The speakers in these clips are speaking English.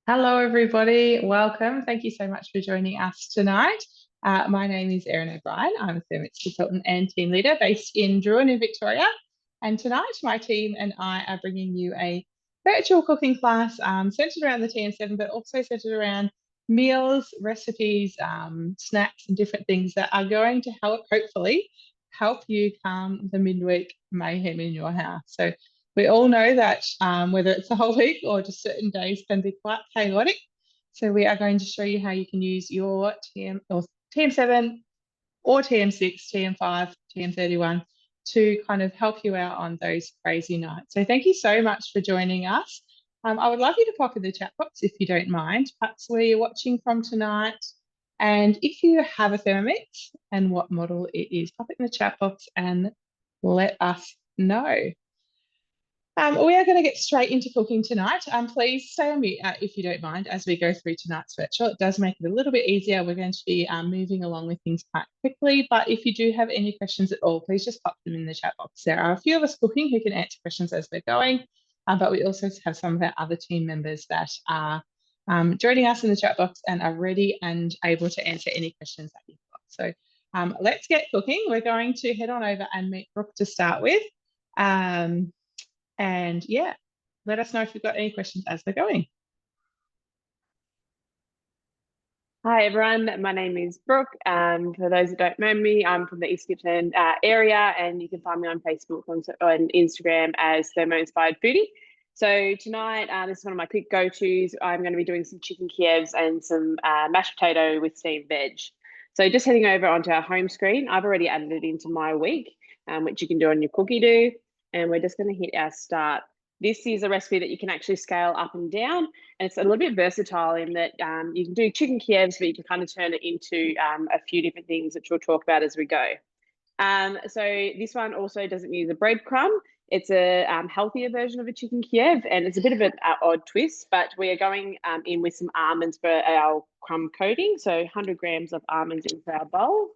Hello, everybody. Welcome. Thank you so much for joining us tonight. My name is Erin O'Brien. I'm a Thermomix consultant and team leader based in Druin in Victoria. And tonight, my team and I are bringing you a virtual cooking class centered around the TM7, but also centered around meals, recipes, snacks, and different things that are going to hopefully, help you calm the midweek mayhem in your house. So we all know that whether it's the whole week or just certain days can be quite chaotic. So we are going to show you how you can use your TM7 or TM6, TM5, TM31 to kind of help you out on those crazy nights. So thank you so much for joining us. I would love you to pop in the chat box if you don't mind, perhaps where you're watching from tonight. And if you have a Thermomix and what model it is, pop it in the chat box and let us know. We are going to get straight into cooking tonight. Please stay on mute if you don't mind as we go through tonight's virtual. It does make it a little bit easier. We're going to be moving along with things quite quickly, but if you do have any questions at all, please just pop them in the chat box. There are a few of us cooking who can answer questions as we're going, but we also have some of our other team members that are joining us in the chat box and are ready and able to answer any questions that you've got. So let's get cooking. We're going to head on over and meet Brooke to start with. And yeah, let us know if you've got any questions as we're going. Hi everyone, my name is Brooke. For those that don't know me, I'm from the East Gippsland area, and you can find me on Facebook and Instagram as Thermo Inspired Foodie. So tonight, this is one of my quick go-tos. I'm going to be doing some chicken Kievs and some mashed potato with steamed veg. So just heading over onto our home screen, I've already added it into my week, which you can do on your cookie do. And we're just going to hit our start. This is a recipe that you can actually scale up and down, and it's a little bit versatile in that you can do chicken Kievs, but you can kind of turn it into a few different things, which we'll talk about as we go. So this one also doesn't use a breadcrumb. It's a healthier version of a chicken Kiev, and it's a bit of an odd twist, but we are going in with some almonds for our crumb coating. So 100 grams of almonds into our bowl.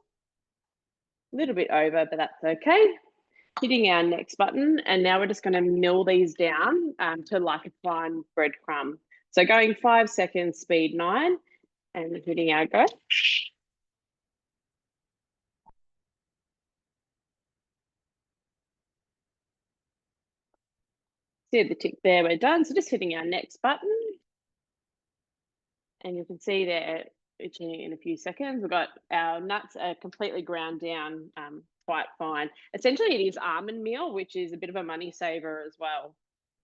A little bit over, but that's okay. Hitting our next button, and now we're just going to mill these down to like a fine breadcrumb. So going 5 seconds, speed 9, and hitting our go. See the tick there, we're done. So just hitting our next button. And you can see there, in a few seconds, we've got our nuts are completely ground down quite fine. Essentially, it is almond meal, which is a bit of a money saver as well.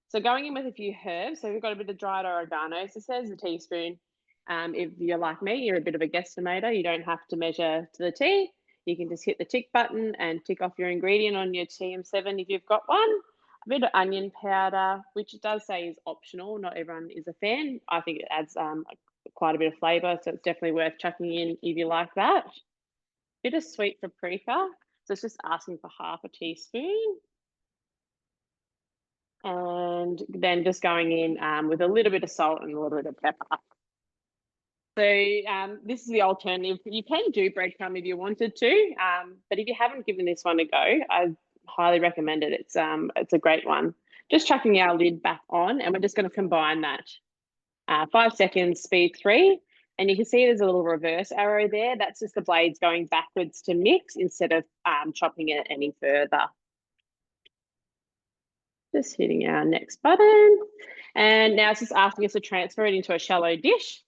So going in with a few herbs. So we've got a bit of dried oregano. So it says a teaspoon. If you're like me, you're a bit of a guesstimator. You don't have to measure to the T. You can just hit the tick button and tick off your ingredient on your TM7 if you've got one. A bit of onion powder, which it does say is optional. Not everyone is a fan. I think it adds quite a bit of flavour, so it's definitely worth chucking in if you like that. Bit of sweet paprika. So it's just asking for half a teaspoon. And then just going in with a little bit of salt and a little bit of pepper. So this is the alternative. You can do breadcrumb if you wanted to, but if you haven't given this one a go, I highly recommend it. It's a great one. Just chucking our lid back on, and we're just going to combine that. 5 seconds, speed 3. And you can see there's a little reverse arrow there. That's just the blades going backwards to mix instead of chopping it any further. Just hitting our next button. And now it's just asking us to transfer it into a shallow dish.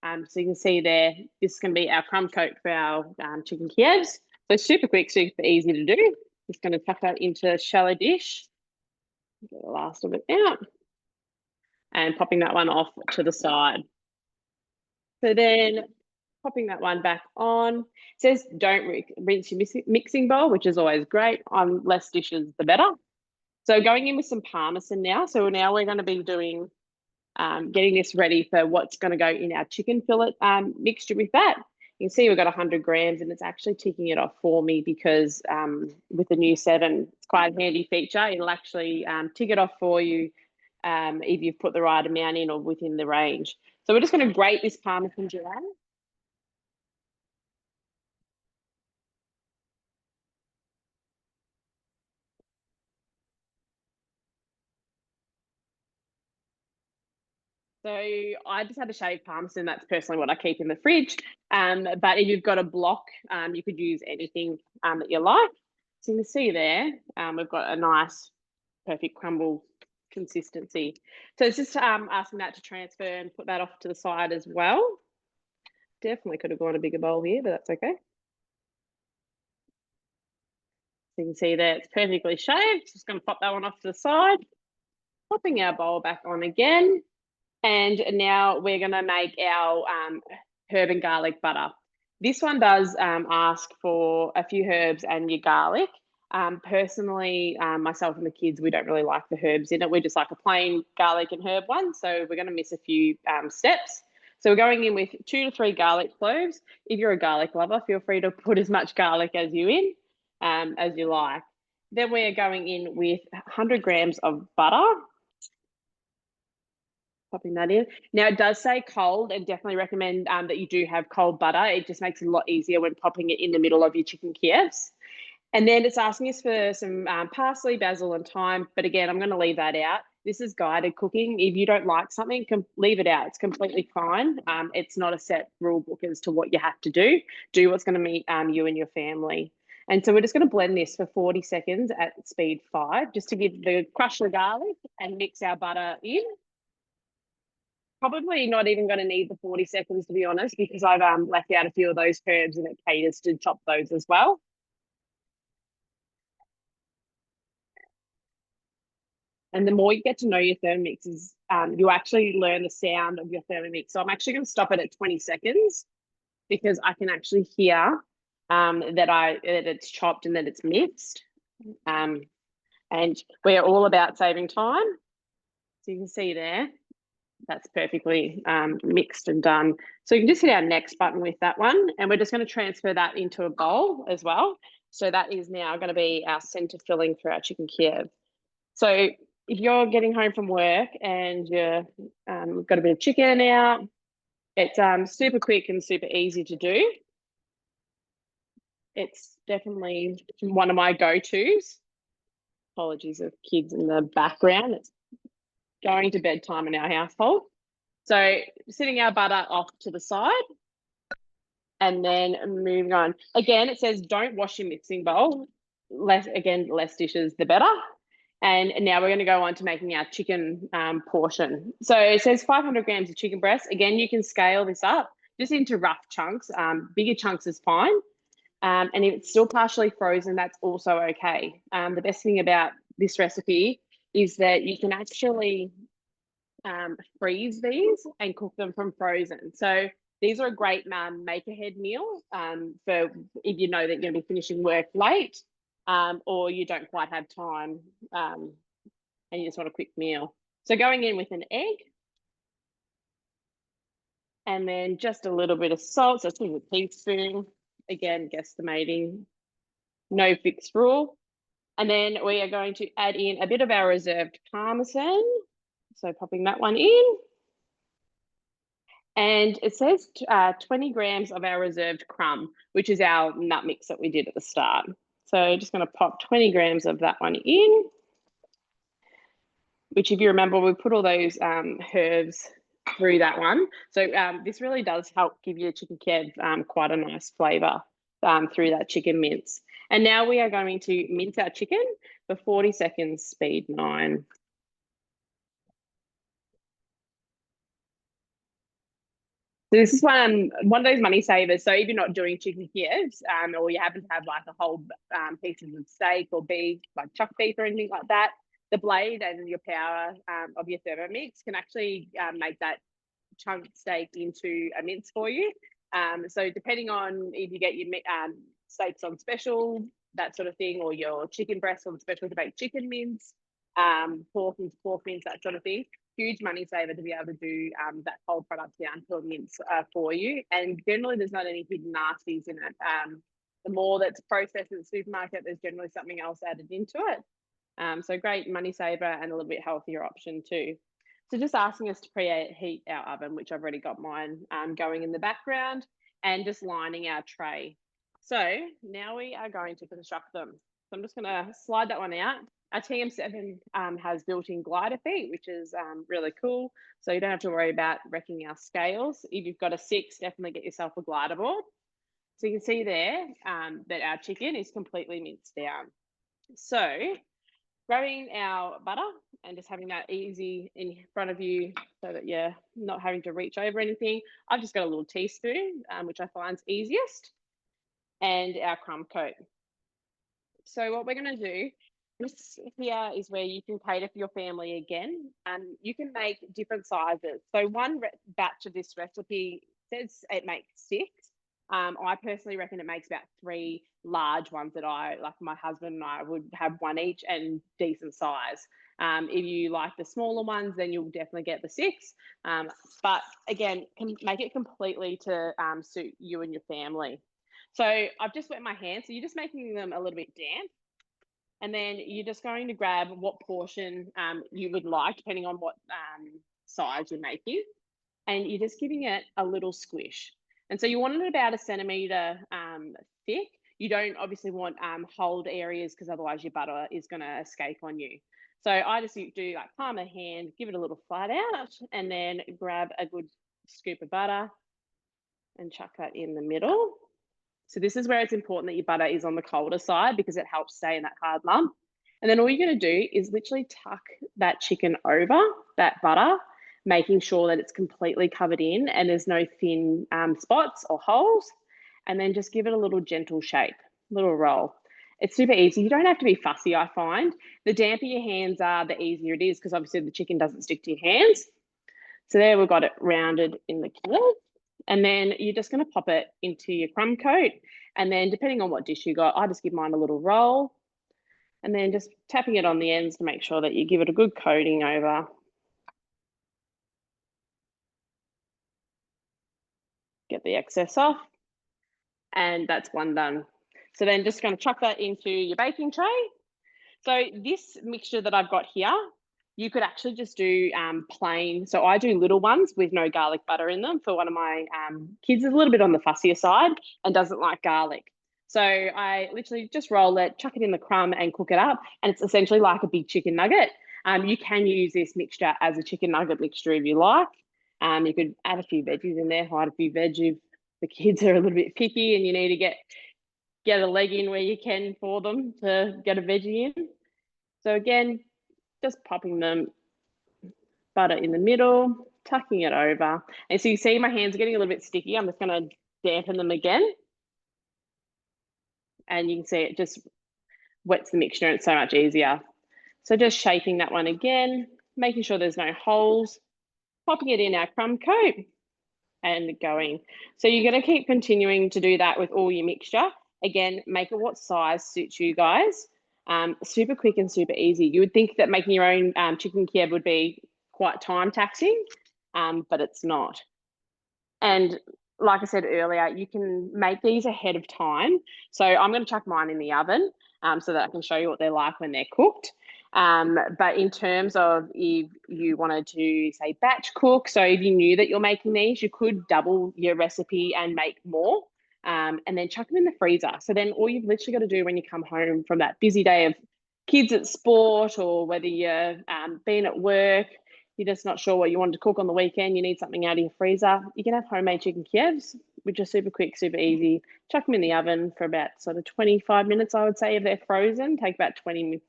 So you can see there, this is going to be our crumb coat for our chicken Kievs. So super quick, super easy to do. Just going to tuck that into a shallow dish. Get the last of it out. And popping that one off to the side. So then popping that one back on. It says don't rinse your mixing bowl, which is always great. On less dishes, the better. So going in with some parmesan now. So now we're going to be doing, getting this ready for what's going to go in our chicken fillet mixture with that. You can see we've got 100 grams, and it's actually ticking it off for me because with the new 7, it's quite a handy feature. It'll actually tick it off for you if you've put the right amount in or within the range. So we're just going to grate this parmesan down. So I just had a shaved parmesan. That's personally what I keep in the fridge. But if you've got a block, you could use anything that you like. So you can see there, we've got a nice, perfect crumble consistency. So it's just asking that to transfer and put that off to the side as well. Definitely could have gone a bigger bowl here, but that's okay. So you can see there it's perfectly shaved. Just going to pop that one off to the side. Popping our bowl back on again. And now we're going to make our herb and garlic butter. This one does ask for a few herbs and your garlic. Personally, myself and the kids, we don't really like the herbs in it. We just like a plain garlic and herb one. So we're going to miss a few steps. So we're going in with 2 to 3 garlic cloves. If you're a garlic lover, feel free to put as much garlic as you like. Then we're going in with 100 grams of butter. Popping that in. Now, it does say cold, and definitely recommend that you do have cold butter. It just makes it a lot easier when popping it in the middle of your chicken Kievs. And then it's asking us for some parsley, basil, and thyme. But again, I'm going to leave that out. This is guided cooking. If you don't like something, leave it out. It's completely fine. It's not a set rule book as to what you have to do. Do what's going to meet you and your family. And so we're just going to blend this for 40 seconds at speed 5, just to give the crush the garlic and mix our butter in. Probably not even going to need the 40 seconds, to be honest, because I've left out a few of those herbs and it caters to chop those as well. And the more you get to know your Thermomixes, you actually learn the sound of your Thermomix. So I'm actually going to stop it at 20 seconds because I can actually hear that it's chopped and that it's mixed. And we're all about saving time. So you can see there, that's perfectly mixed and done. So you can just hit our next button with that one, and we're just going to transfer that into a bowl as well. So that is now going to be our center filling for our chicken Kiev. So if you're getting home from work and you've got a bit of chicken out, it's super quick and super easy to do. It's definitely one of my go-tos. Apologies of kids in the background. It's going to bedtime in our household. So sitting our butter off to the side and then moving on. Again, it says don't wash your mixing bowl. Less dishes, the better. And now we're going to go on to making our chicken portion. So it says 500 grams of chicken breast. Again, you can scale this up just into rough chunks. Bigger chunks is fine. And if it's still partially frozen, that's also okay. The best thing about this recipe is that you can actually freeze these and cook them from frozen. So these are a great make-ahead meal for if you know that you're going to be finishing work late or you don't quite have time and you just want a quick meal. So going in with an egg and then just a little bit of salt, so it's a teaspoon, again, guesstimating, no fixed rule. And then we are going to add in a bit of our reserved parmesan. So popping that one in. And it says 20 grams of our reserved crumb, which is our nut mix that we did at the start. So just going to pop 20 grams of that one in, which if you remember, we put all those herbs through that one. So this really does help give your chicken Kiev quite a nice flavour through that chicken mince. And now we are going to mince our chicken for 40 seconds, speed 9. So this is one of those money savers. So if you're not doing chicken Kievs or you happen to have like a whole pieces of steak or beef, like chuck beef or anything like that, the blade and your power of your Thermomix can actually make that chunk steak into a mince for you. So depending on if you get your steaks on special, that sort of thing, or your chicken breast on special to make chicken mince, pork into pork mince, that sort of thing. Huge money saver to be able to do that whole product down to a mince for you. And generally, there's not any hidden nasties in it. The more that's processed in the supermarket, there's generally something else added into it. So great money saver and a little bit healthier option too. So just asking us to preheat our oven, which I've already got mine going in the background, and just lining our tray. So now we are going to construct them. So I'm just going to slide that one out. Our TM7 has built-in glider feet, which is really cool. So you don't have to worry about wrecking our scales. If you've got a 6, definitely get yourself a glider board. So you can see there that our chicken is completely minced down. So grabbing our butter and just having that easy in front of you so that you're not having to reach over anything. I've just got a little teaspoon, which I find is easiest, and our crumb coat. So what we're going to do, this here is where you can cater for your family again. You can make different sizes. So one batch of this recipe says it makes 6. I personally reckon it makes about 3 large ones that like my husband and I would have one each and decent size. If you like the smaller ones, then you'll definitely get the 6. But again, can make it completely to suit you and your family. So I've just wet my hands. So you're just making them a little bit damp. And then you're just going to grab what portion you would like, depending on what size you're making. And you're just giving it a little squish. And so you want it about 1 centimetre thick. You don't obviously want hold areas because otherwise your butter is going to escape on you. So I just do like palm of the hand, give it a little flat out, and then grab a good scoop of butter and chuck that in the middle. So this is where it's important that your butter is on the colder side because it helps stay in that hard lump. And then all you're going to do is literally tuck that chicken over that butter, making sure that it's completely covered in and there's no thin spots or holes. And then just give it a little gentle shape, little roll. It's super easy. You don't have to be fussy, I find. The damper your hands are, the easier it is because obviously the chicken doesn't stick to your hands. So there we've got it rounded in the middle. And then you're just going to pop it into your crumb coat. And then depending on what dish you got, I just give mine a little roll. And then just tapping it on the ends to make sure that you give it a good coating over. Get the excess off. And that's one done. So then just going to chuck that into your baking tray. So this mixture that I've got here, you could actually just do plain. So I do little ones with no garlic butter in them for one of my kids is a little bit on the fussier side and doesn't like garlic. So I literally just roll it, chuck it in the crumb and cook it up. And it's essentially like a big chicken nugget. You can use this mixture as a chicken nugget mixture if you like. You could add a few veggies in there, hide a few veggies. The kids are a little bit picky and you need to get a leg in where you can for them to get a veggie in. So again, just popping them butter in the middle, tucking it over. And so you see my hands are getting a little bit sticky. I'm just going to dampen them again. And you can see it just wets the mixture and it's so much easier. So just shaping that one again, making sure there's no holes, popping it in our crumb coat and going. So you're going to keep continuing to do that with all your mixture. Again, make it what size suits you guys. Super quick and super easy. You would think that making your own chicken Kiev would be quite time taxing, but it's not. And like I said earlier, you can make these ahead of time. So I'm going to chuck mine in the oven so that I can show you what they're like when they're cooked. But in terms of if you wanted to say batch cook, so if you knew that you're making these, you could double your recipe and make more and then chuck them in the freezer. So then all you've literally got to do when you come home from that busy day of kids at sport or whether you're being at work, you're just not sure what you want to cook on the weekend, you need something out of your freezer, you can have homemade chicken Kievs, which are super quick, super easy. Chuck them in the oven for about sort of 25 minutes, I would say, if they're frozen. Take about 15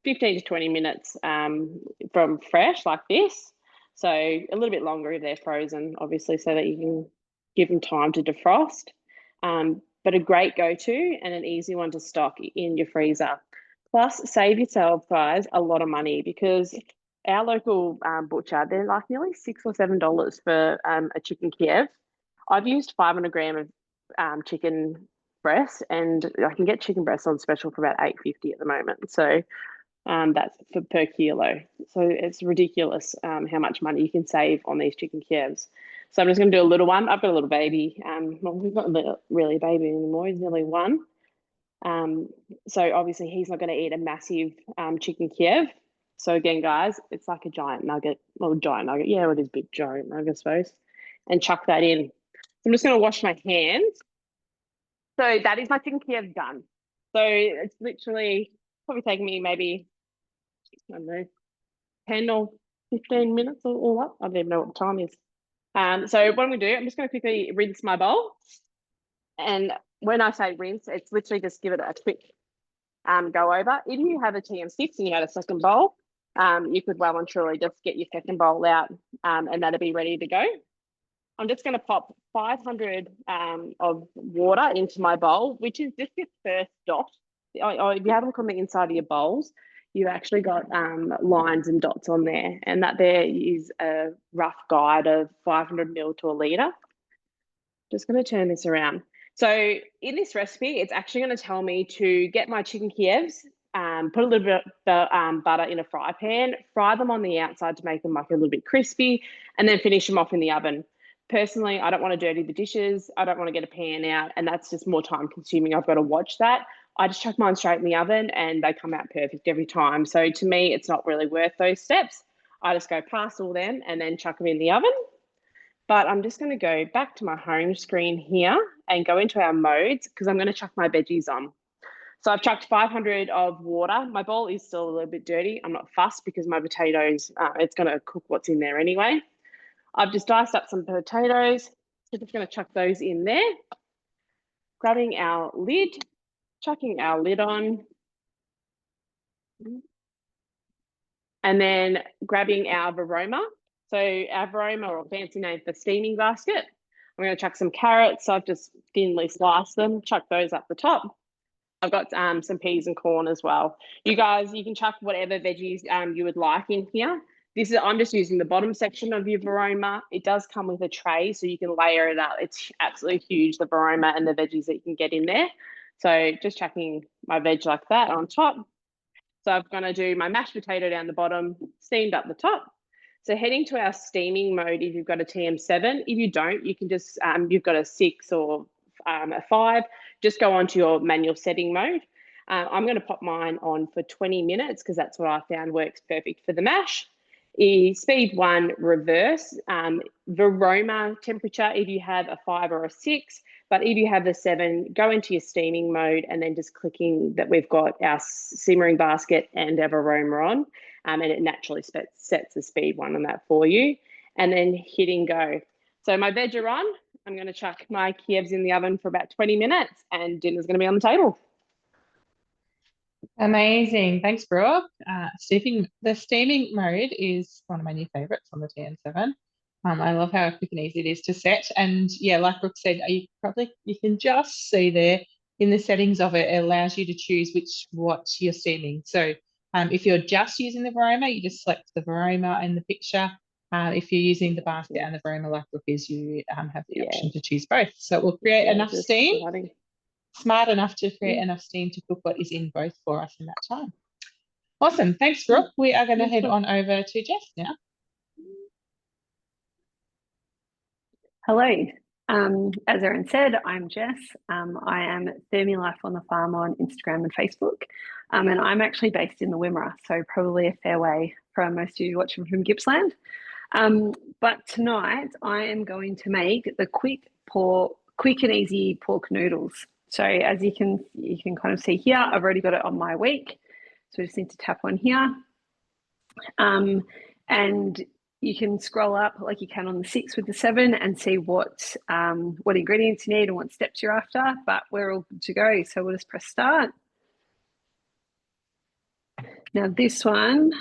to 20 minutes from fresh like this. So a little bit longer if they're frozen, obviously, so that you can give them time to defrost. But a great go-to and an easy one to stock in your freezer. Plus, save yourself, guys, a lot of money because our local butcher, they're like nearly $6 or $7 for a chicken Kiev. I've used 500 grams of chicken breast, and I can get chicken breast on special for about $8.50 at the moment. So that's per kilo. So it's ridiculous how much money you can save on these chicken Kievs. So I'm just going to do a little one. I've got a little baby. Well, we've not really a baby anymore. He's nearly 1. So obviously he's not going to eat a massive chicken Kiev. So again, guys, it's like a giant nugget. Well, giant nugget. Yeah, it is big giant nugget, I suppose. And chuck that in. So I'm just going to wash my hands. So that is my chicken Kiev done. So it's literally probably taken me maybe I don't know, 10 or 15 minutes all up. I don't even know what the time is. So what I'm going to do, I'm just going to quickly rinse my bowl. And when I say rinse, it's literally just give it a quick go over. If you have a TM6 and you had a second bowl, you could well and truly just get your second bowl out and that'll be ready to go. I'm just going to pop 500 of water into my bowl, which is just your first dot. If you have a look on the inside of your bowls, you've actually got lines and dots on there, and that there is a rough guide of 500 ml to a litre. Just going to turn this around. So in this recipe, it's actually going to tell me to get my chicken Kievs, put a little bit of butter in a fry pan, fry them on the outside to make them like a little bit crispy, and then finish them off in the oven. Personally, I don't want to dirty the dishes. I don't want to get a pan out, and that's just more time consuming. I've got to watch that. I just chuck mine straight in the oven and they come out perfect every time. So to me, it's not really worth those steps. I just go past all them and then chuck them in the oven. But I'm just going to go back to my home screen here and go into our modes because I'm going to chuck my veggies on. So I've chucked 500 of water. My bowl is still a little bit dirty. I'm not fussed because my potatoes, it's going to cook what's in there anyway. I've just diced up some potatoes. So just going to chuck those in there. Grabbing our lid, chucking our lid on. And then grabbing our varoma. So our varoma, or fancy name for steaming basket. I'm going to chuck some carrots. So I've just thinly sliced them, chuck those up the top. I've got some peas and corn as well. You guys, you can chuck whatever veggies you would like in here. I'm just using the bottom section of your varoma. It does come with a tray, so you can layer it up. It's absolutely huge, the varoma and the veggies that you can get in there. So just chucking my veg like that on top. So I'm going to do my mashed potato down the bottom, steamed up the top. So heading to our steaming mode, if you've got a TM7, if you don't, you can just, you've got a 6 or a 5, just go onto your manual setting mode. I'm going to pop mine on for 20 minutes because that's what I found works perfect for the mash. Speed 1, reverse. Varoma temperature, if you have a 5 or a 6, but if you have the 7, go into your steaming mode and then just clicking that we've got our simmering basket and our varoma on, and it naturally sets the speed 1 on that for you, and then hitting go. So my veg are on. I'm going to chuck my Kievs in the oven for about 20 minutes and dinner's going to be on the table. Amazing. Thanks, Brooke. The steaming mode is one of my new favorites on the TN7. I love how quick and easy it is to set. And yeah, like Brooke said, you can just see there in the settings of it, it allows you to choose what you're steaming. So if you're just using the varoma, you just select the varoma in the picture. If you're using the basket and the varoma like Brooke is, you have the option to choose both. So it will create enough steam. Smart enough to create enough steam to cook what is in both for us in that time. Awesome. Thanks, Brooke. We are going to head on over to Jess now. Hello. As Erin said, I'm Jess. I am Thermilife on the Farm on Instagram and Facebook. And I'm actually based in the Wimmera, so probably a fair way from most of you watching from Gippsland. But tonight I am going to make the quick and easy pork noodles. So as you can kind of see here, I've already got it on my week. So we just need to tap on here. And you can scroll up like you can on the 6 with the 7 and see what ingredients you need and what steps you're after, but we're all good to go. So we'll just press start. Now this one,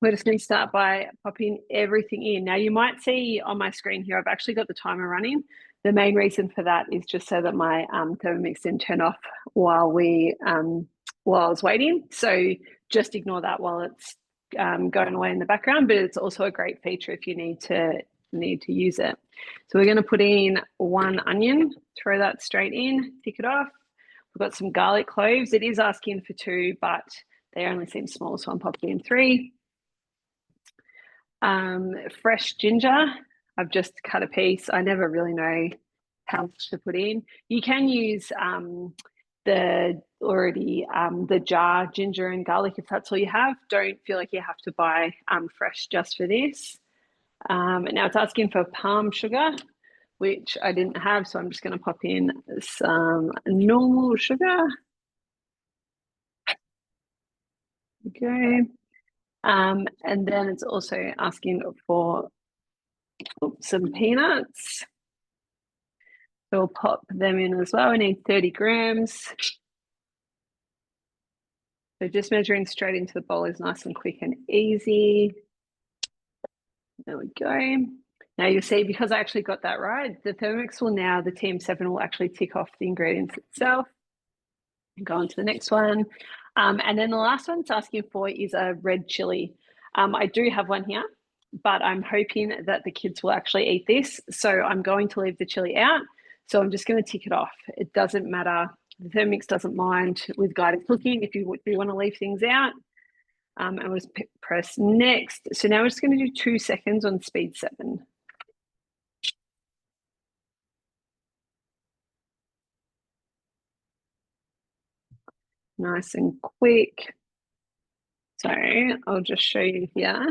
we're just going to start by popping everything in. Now you might see on my screen here, I've actually got the timer running. The main reason for that is just so that my Thermomix didn't turn off while I was waiting. So just ignore that while it's going away in the background, but it's also a great feature if you need to use it. So we're going to put in 1 onion, throw that straight in, pick it off. We've got some garlic cloves. It is asking for 2, but they only seem small, so I'm popping in 3. Fresh ginger. I've just cut a piece. I never really know how much to put in. You can use the jar ginger and garlic if that's all you have. Don't feel like you have to buy fresh just for this. And now it's asking for palm sugar, which I didn't have, so I'm just going to pop in some normal sugar. Okay. And then it's also asking for some peanuts. So we'll pop them in as well. We need 30 grams. So just measuring straight into the bowl is nice and quick and easy. There we go. Now you'll see, because I actually got that right, the Thermomix will now, the TM7 will actually tick off the ingredients itself. And go on to the next one. And then the last one it's asking for is a red chili. I do have one here, but I'm hoping that the kids will actually eat this. So I'm going to leave the chili out. So I'm just going to tick it off. It doesn't matter. The Thermomix doesn't mind with guided cooking if you want to leave things out. And we'll just press next. So now we're just going to do 2 seconds on speed 7. Nice and quick. So I'll just show you here.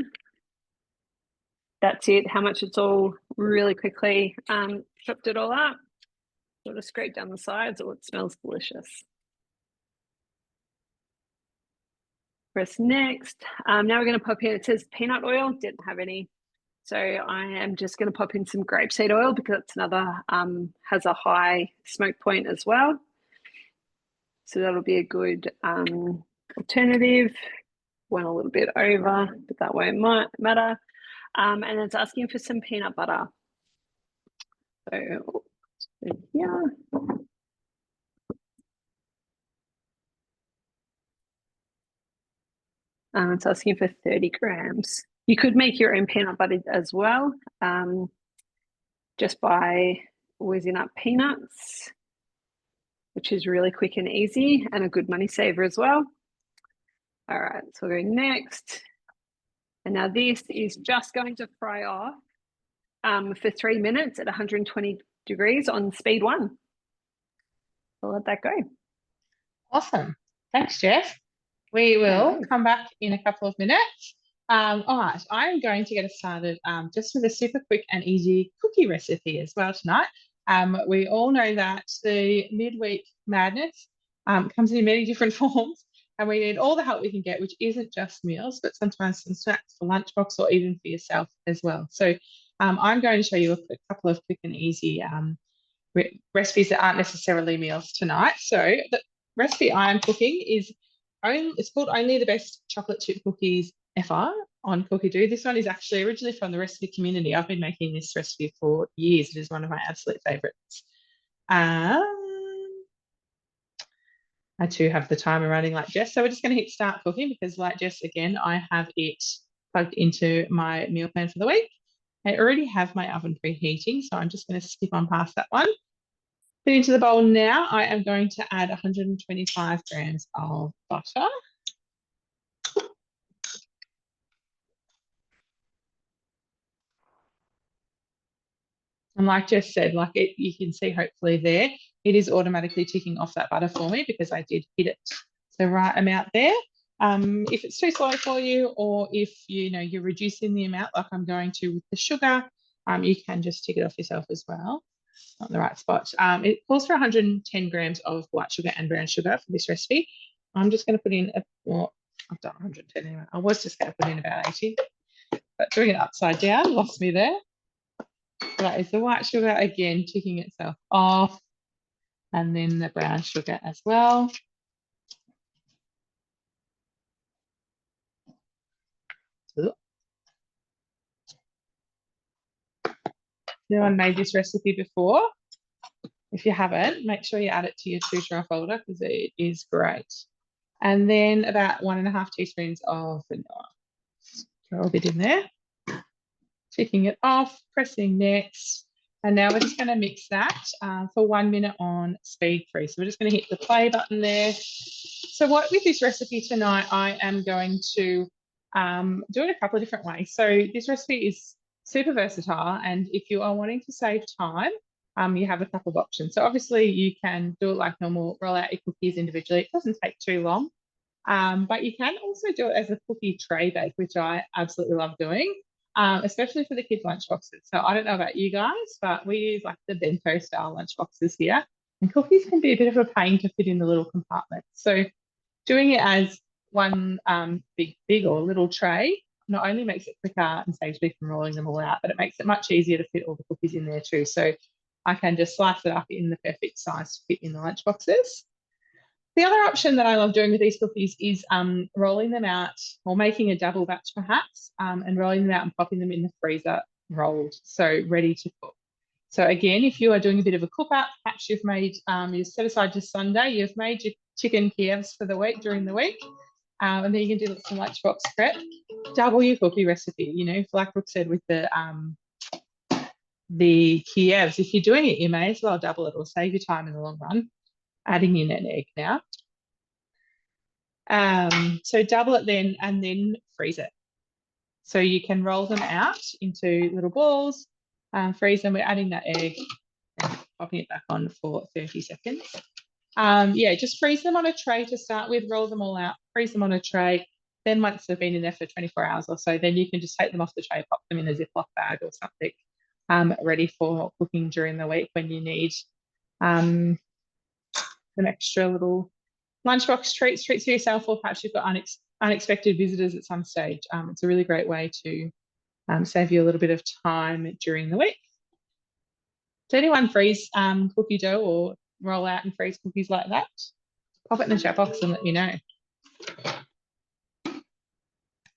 That's it, how much it's all really quickly chopped it all up. Sort of scrape down the sides. Oh, it smells delicious. Press next. Now we're going to pop in, it says peanut oil, didn't have any. So I am just going to pop in some grapeseed oil because it's another, has a high smoke point as well. So that'll be a good alternative. Went a little bit over, but that won't matter. And it's asking for some peanut butter. So yeah. It's asking for 30 grams. You could make your own peanut butter as well, just by whizzing up peanuts, which is really quick and easy and a good money saver as well. All right, so we'll go next. And now this is just going to fry off for 3 minutes at 120 degrees on speed 1. I'll let that go. Awesome. Thanks, Jess. We will come back in a couple of minutes. All right, I'm going to get us started just with a super quick and easy cookie recipe as well tonight. We all know that the midweek madness comes in many different forms, and we need all the help we can get, which isn't just meals, but sometimes some snacks for lunchbox or even for yourself as well. So I'm going to show you a couple of quick and easy recipes that aren't necessarily meals tonight. So the recipe I'm cooking is it's called Only the Best Chocolate Chip Cookies Ever on Cookie Do. This one is actually originally from the recipe community. I've been making this recipe for years. It is one of my absolute favorites. I too have the timer running like Jess. So we're just going to hit start cooking because like Jess, again, I have it plugged into my meal plan for the week. I already have my oven preheating, so I'm just going to skip on past that one. Put into the bowl now, I am going to add 125 grams of butter. And like Jess said, you can see hopefully there, it is automatically ticking off that butter for me because I did hit it the right amount there. If it's too slow for you, or if you're reducing the amount like I'm going to with the sugar, you can just tick it off yourself as well. Not in the right spot. It calls for 110 grams of white sugar and brown sugar for this recipe. I'm just going to put in I've done 110 anyway. I was just going to put in about 80, but doing it upside down lost me there. So that is the white sugar again ticking itself off, and then the brown sugar as well. Anyone made this recipe before? If you haven't, make sure you add it to your to-try folder because it is great. And then about 1.5 teaspoons of vanilla. Throw a bit in there. Ticking it off, pressing next. And now we're just going to mix that for 1 minute on speed 3. So we're just going to hit the play button there. So with this recipe tonight, I am going to do it a couple of different ways. So this recipe is super versatile, and if you are wanting to save time, you have a couple of options. So obviously you can do it like normal, roll out your cookies individually. It doesn't take too long, but you can also do it as a cookie tray bake, which I absolutely love doing, especially for the kids' lunchboxes. So I don't know about you guys, but we use like the bento style lunchboxes here, and cookies can be a bit of a pain to fit in the little compartments. So doing it as one big or little tray not only makes it quicker and saves me from rolling them all out, but it makes it much easier to fit all the cookies in there too. So I can just slice it up in the perfect size to fit in the lunch boxes. The other option that I love doing with these cookies is rolling them out or making a double batch perhaps and rolling them out and popping them in the freezer rolled, so ready to cook. So again, if you are doing a bit of a cook up, perhaps you've made, you set aside just Sunday, you've made your chicken Kievs for the week during the week, and then you can do some lunchbox prep. Double your cookie recipe, you know, like Brooke said with the Kievs, if you're doing it, you may as well double it or save your time in the long run, adding in an egg now. So double it then and then freeze it. So you can roll them out into little balls, freeze them. We're adding that egg, popping it back on for 30 seconds. Yeah, just freeze them on a tray to start with, roll them all out, freeze them on a tray. Then once they've been in there for 24 hours or so, then you can just take them off the tray, pop them in a Ziploc bag or something, ready for cooking during the week when you need some extra little lunchbox treats for yourself, or perhaps you've got unexpected visitors at some stage. It's a really great way to save you a little bit of time during the week. Does anyone freeze cookie dough or roll out and freeze cookies like that? Pop it in the chat box and let me know.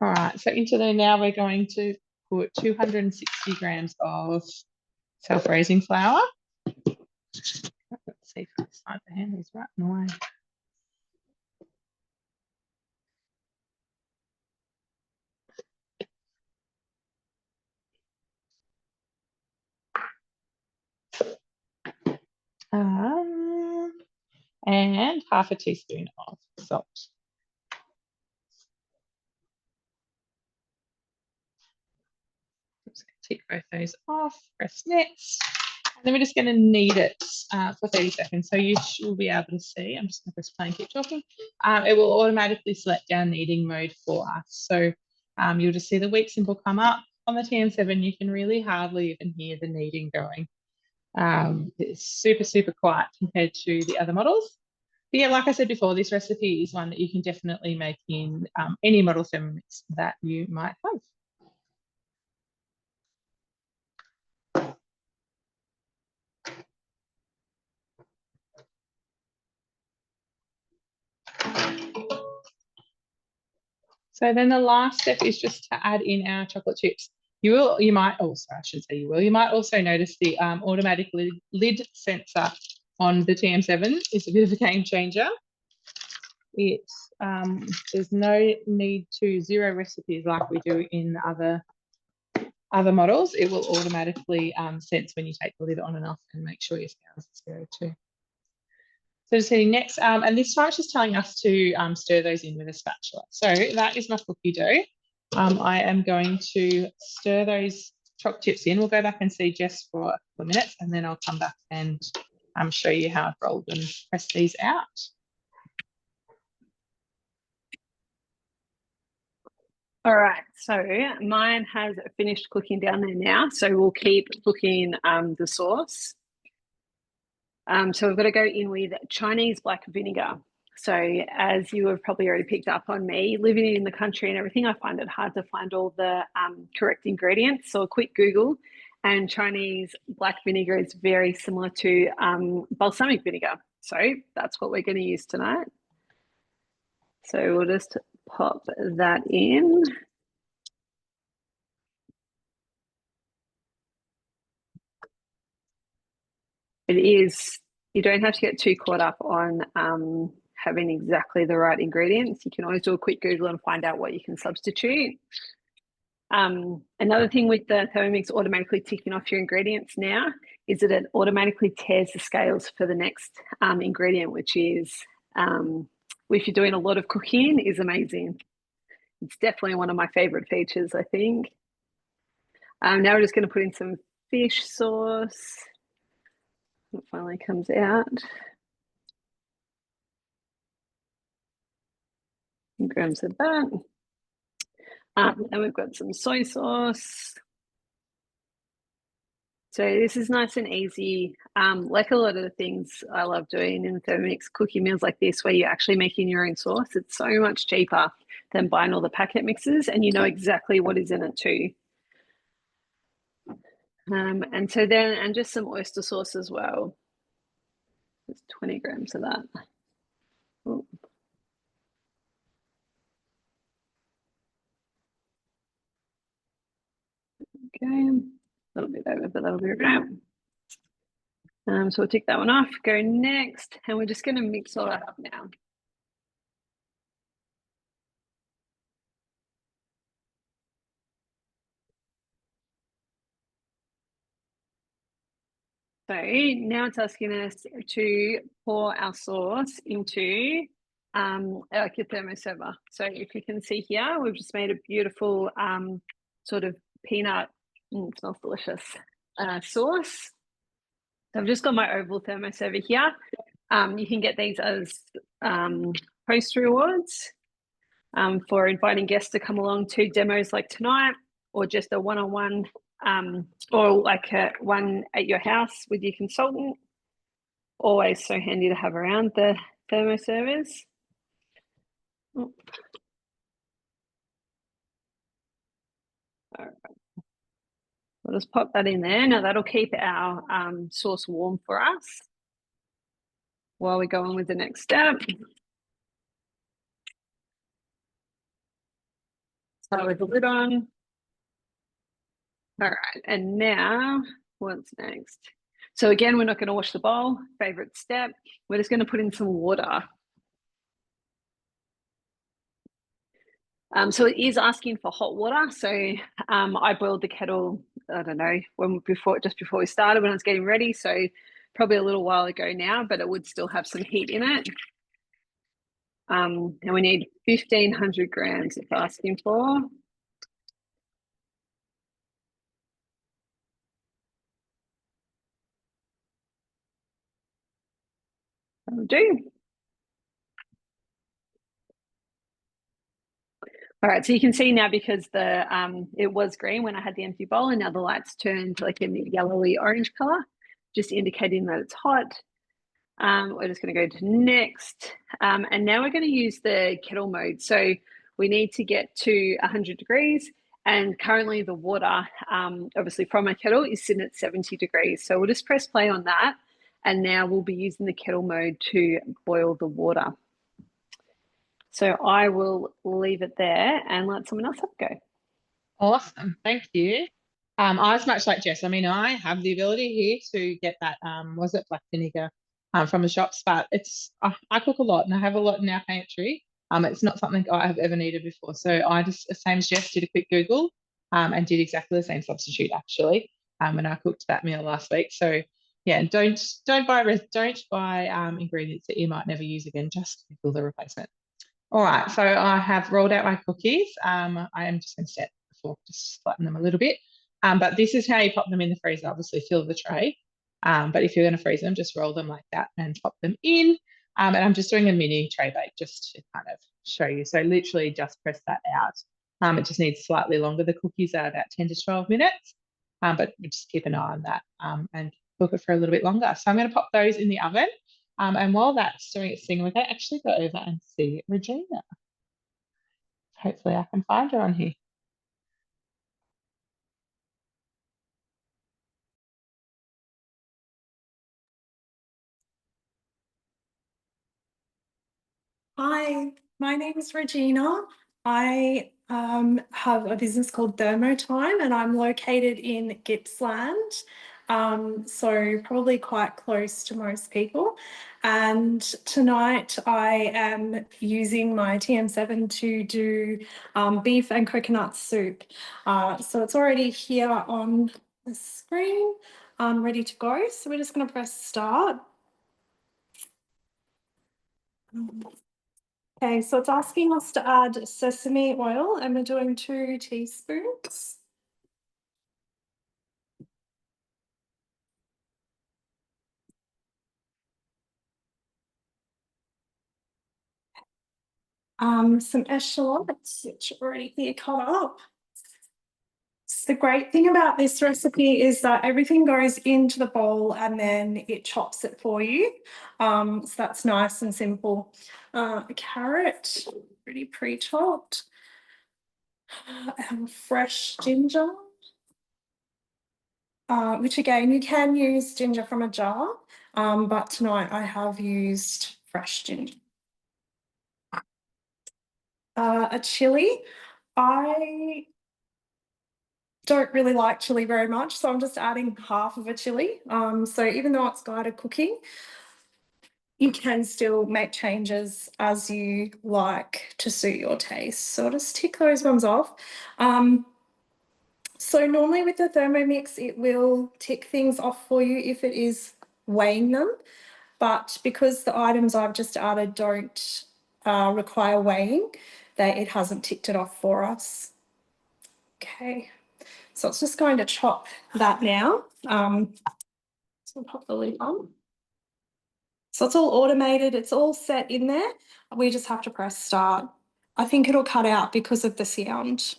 All right, so into there now we're going to put 260 grams of self-raising flour. Let's see if I slide the handles right in the way. And half a teaspoon of salt. Just going to take both those off, press next. And then we're just going to knead it for 30 seconds. So you will be able to see, I'm just going to press play and keep talking. It will automatically select down kneading mode for us. So you'll just see the week symbol come up. On the TM7, you can really hardly even hear the kneading going. It's super, super quiet compared to the other models. But yeah, like I said before, this recipe is one that you can definitely make in any model Thermomix that you might have. So then the last step is just to add in our chocolate chips. You might also notice the automatic lid sensor on the TM7 is a bit of a game changer. There's no need to zero recipes like we do in other models. It will automatically sense when you take the lid on and off and make sure your scale is zero too. So just hitting next, and this time it's just telling us to stir those in with a spatula. So that is my cookie dough. I am going to stir those chocolate chips in. We'll go back and see Jess for a couple of minutes, and then I'll come back and show you how I've rolled and pressed these out. All right, so mine has finished cooking down there now, so we'll keep cooking the sauce. So we've got to go in with Chinese black vinegar. So as you have probably already picked up on me, living in the country and everything, I find it hard to find all the correct ingredients. So a quick Google, and Chinese black vinegar is very similar to balsamic vinegar. So that's what we're going to use tonight. So we'll just pop that in. It is, you don't have to get too caught up on having exactly the right ingredients. You can always do a quick Google and find out what you can substitute. Another thing with the Thermomix automatically ticking off your ingredients now is that it automatically tears the scales for the next ingredient, which is, if you're doing a lot of cooking, is amazing. It's definitely one of my favorite features, I think. Now we're just going to put in some fish sauce. It finally comes out. 10 grams of that. And we've got some soy sauce. So this is nice and easy. Like a lot of the things I love doing in the Thermomix, cooking meals like this, where you're actually making your own sauce, it's so much cheaper than buying all the packet mixes, and you know exactly what is in it too. And so then, and just some oyster sauce as well. There's 20 grams of that. Ooh. Okay, a little bit over, but that'll be okay. So we'll tick that one off, go next, and we're just going to mix all that up now. So now it's asking us to pour our sauce into like your thermoserver. So if you can see here, we've just made a beautiful sort of peanut, it smells delicious, sauce. So I've just got my oval thermoserver here. You can get these as post rewards for inviting guests to come along to demos like tonight, or just a one-on-one, or like a one at your house with your consultant. Always so handy to have around the thermoservers. Oh. All right. We'll just pop that in there. Now that'll keep our sauce warm for us while we go on with the next step. Start with the lid on. All right, and now what's next? So again, we're not going to wash the bowl. Favorite step. We're just going to put in some water. So it is asking for hot water. So I boiled the kettle, I don't know, just before we started, when I was getting ready. So probably a little while ago now, but it would still have some heat in it. And we need 1,500 grams it's asking for. That'll do. All right, so you can see now, because the it was green when I had the empty bowl, and now the lights turned like a yellowy orange color, just indicating that it's hot. We're just going to go to next, and now we're going to use the kettle mode. So we need to get to 100 degrees, and currently the water, obviously from our kettle, is sitting at 70 degrees. So we'll just press play on that, and now we'll be using the kettle mode to boil the water. So I will leave it there and let someone else have a go. Awesome, thank you. I was much like Jess. I mean, I have the ability here to get that, was it black vinegar from the shops, but I cook a lot and I have a lot in our pantry. It's not something I have ever needed before. So I just, same as Jess, did a quick Google and did exactly the same substitute actually when I cooked that meal last week. So yeah, don't buy ingredients that you might never use again. Just Google the replacement. All right, so I have rolled out my cookies. I am just going to set the fork, just flatten them a little bit. But this is how you pop them in the freezer. Obviously, fill the tray. But if you're going to freeze them, just roll them like that and pop them in. And I'm just doing a mini tray bake just to kind of show you. So literally just press that out. It just needs slightly longer. The cookies are about 10 to 12 minutes, but just keep an eye on that and cook it for a little bit longer. So I'm going to pop those in the oven. And while that's doing its thing, we're going to actually go over and see Regina. Hopefully I can find her on here. Hi, my name is Regina. I have a business called Thermotime, and I'm located in Gippsland, so probably quite close to most people. And tonight I am using my TM7 to do beef and coconut soup. So it's already here on the screen, ready to go. So we're just going to press start. Okay, so it's asking us to add sesame oil, and we're doing 2 teaspoons. Some eschalots, which are already here cut up. The great thing about this recipe is that everything goes into the bowl and then it chops it for you. So that's nice and simple. A carrot, pretty pre-chopped. Fresh ginger, which again, you can use ginger from a jar, but tonight I have used fresh ginger. A chili. I don't really like chili very much, so I'm just adding half of a chili. So even though it's guided cooking, you can still make changes as you like to suit your taste. So I'll just tick those ones off. So normally with the Thermomix, it will tick things off for you if it is weighing them, but because the items I've just added don't require weighing, it hasn't ticked it off for us. Okay. So it's just going to chop that now. So we'll pop the lid on. So it's all automated, it's all set in there. We just have to press start. I think it'll cut out because of the sound.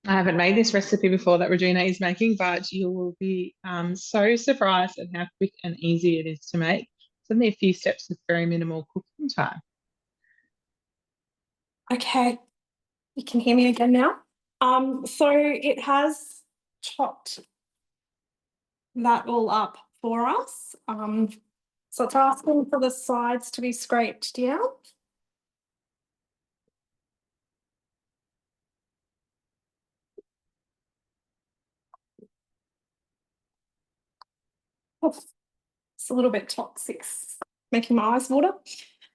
I haven't made this recipe before that Regina is making, but you will be so surprised at how quick and easy it is to make. It's only a few steps with very minimal cooking time. Okay, you can hear me again now. So it has chopped that all up for us. So it's asking for the sides to be scraped down. Oh, it's a little bit toxic, making my eyes water.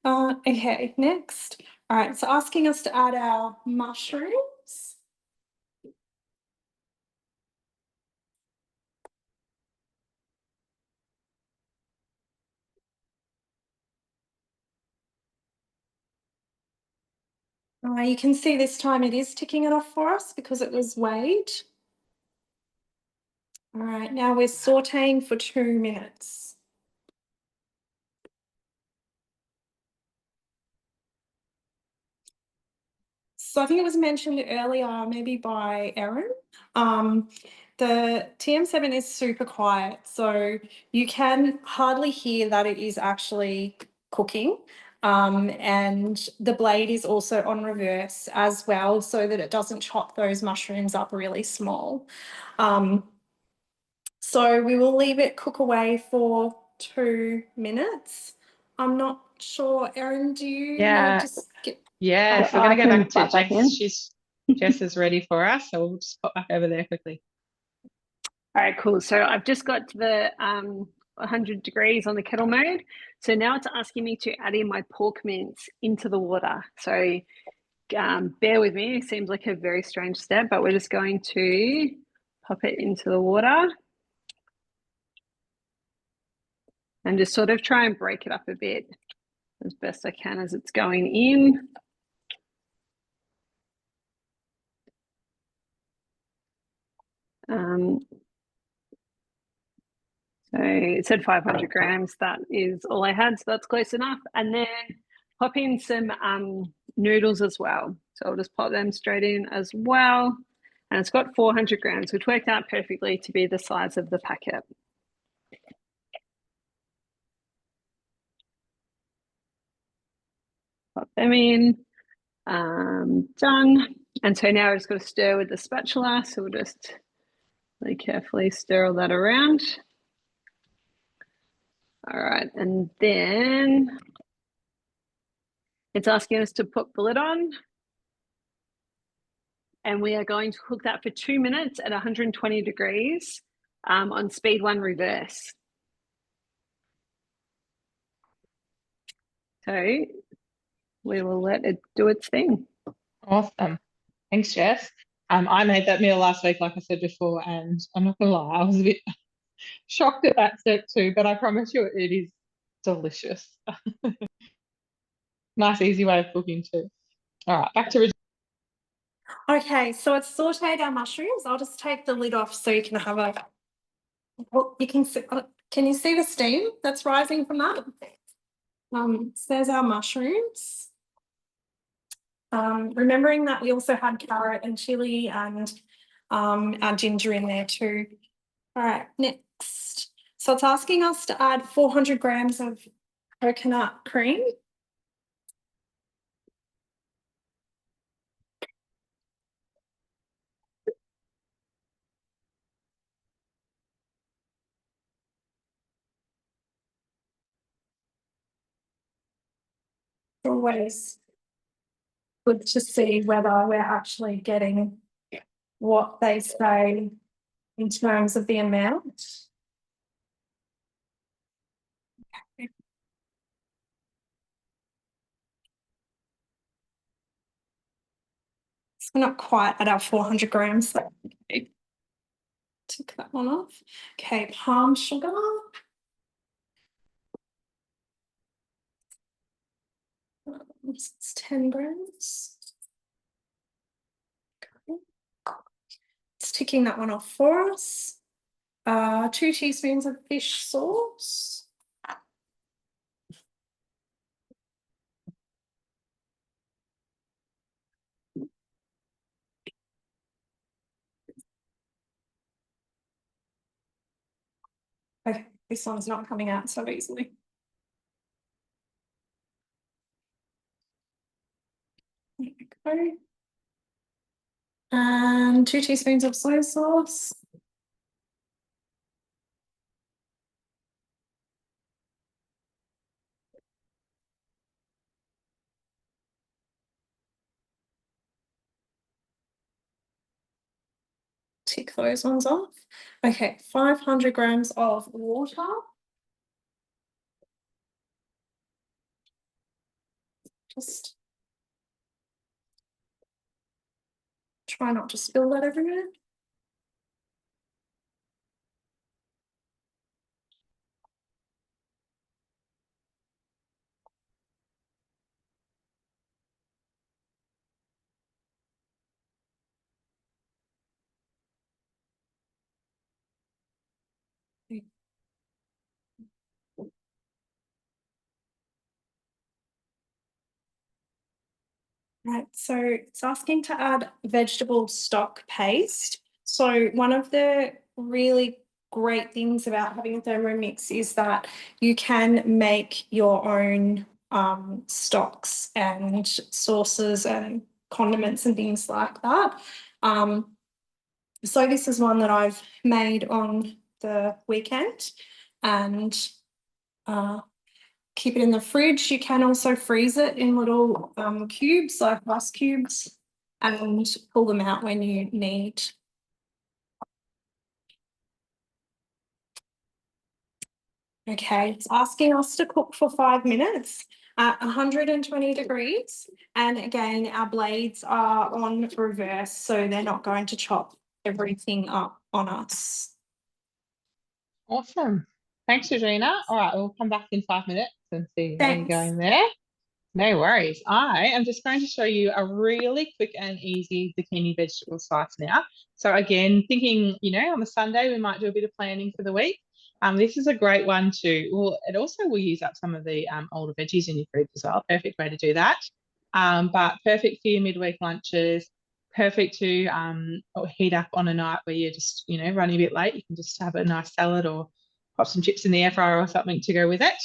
Okay, next. All right, so asking us to add our mushrooms. You can see this time it is ticking it off for us because it was weighed. All right, now we're sauteing for 2 minutes. So I think it was mentioned earlier, maybe by Erin. The TM7 is super quiet, so you can hardly hear that it is actually cooking. And the blade is also on reverse as well, so that it doesn't chop those mushrooms up really small. So we will leave it cook away for 2 minutes. I'm not sure, Erin, do you want to just get... Yeah, we're going to go back to Jess. in. Jess is ready for us, so we'll just pop back over there quickly. All right, cool. So I've just got to the 100 degrees on the kettle mode. So now it's asking me to add in my pork mince into the water. So bear with me. It seems like a very strange step, but we're just going to pop it into the water and just sort of try and break it up a bit as best I can as it's going in. So it said 500 grams. That is all I had, so that's close enough. And then pop in some noodles as well. So I'll just pop them straight in as well. And it's got 400 grams, which worked out perfectly to be the size of the packet. Pop them in. Done. And so now I've just got to stir with the spatula. So we'll just really carefully stir all that around. All right, and then it's asking us to put the lid on. And we are going to cook that for 2 minutes at 120 degrees on speed 1 reverse. So we will let it do its thing. Awesome. Thanks, Jess. I made that meal last week, like I said before, and I'm not going to lie, I was a bit shocked at that step too, but I promise you it is delicious. Nice, easy way of cooking too. All right, back to Regina. Okay, so it's sauteed our mushrooms. I'll just take the lid off so you can have a... Well, you can see, can you see the steam that's rising from that? So there's our mushrooms. Remembering that we also had carrot and chili and our ginger in there too. All right, next. So it's asking us to add 400 grams of coconut cream. Always good to see whether we're actually getting what they say in terms of the amount. It's not quite at our 400 grams. So okay. Took that one off. Okay, palm sugar. It's 10 grams. Okay. It's ticking that one off for us. 2 teaspoons of fish sauce. Okay, this one's not coming out so easily. There we go. And 2 teaspoons of soy sauce. Tick those ones off. Okay, 500 grams of water. Just try not to spill that everywhere. Right, so it's asking to add vegetable stock paste. So one of the really great things about having a Thermomix is that you can make your own stocks and sauces and condiments and things like that. So this is one that I've made on the weekend and keep it in the fridge. You can also freeze it in little cubes, like ice cubes, and pull them out when you need. Okay, it's asking us to cook for 5 minutes at 120 degrees. And again, our blades are on reverse, so they're not going to chop everything up on us. Awesome. Thanks, Georgina. All right, we'll come back in 5 minutes and see how you're Thanks. going there. No worries. I am just going to show you a really quick and easy zucchini vegetable slice now. So again, thinking, on a Sunday, we might do a bit of planning for the week. This is a great one too. Well, it also will use up some of the older veggies in your fridge as well. Perfect way to do that. But perfect for your midweek lunches. Perfect to heat up on a night where you're just, running a bit late. You can just have a nice salad or pop some chips in the air fryer or something to go with it.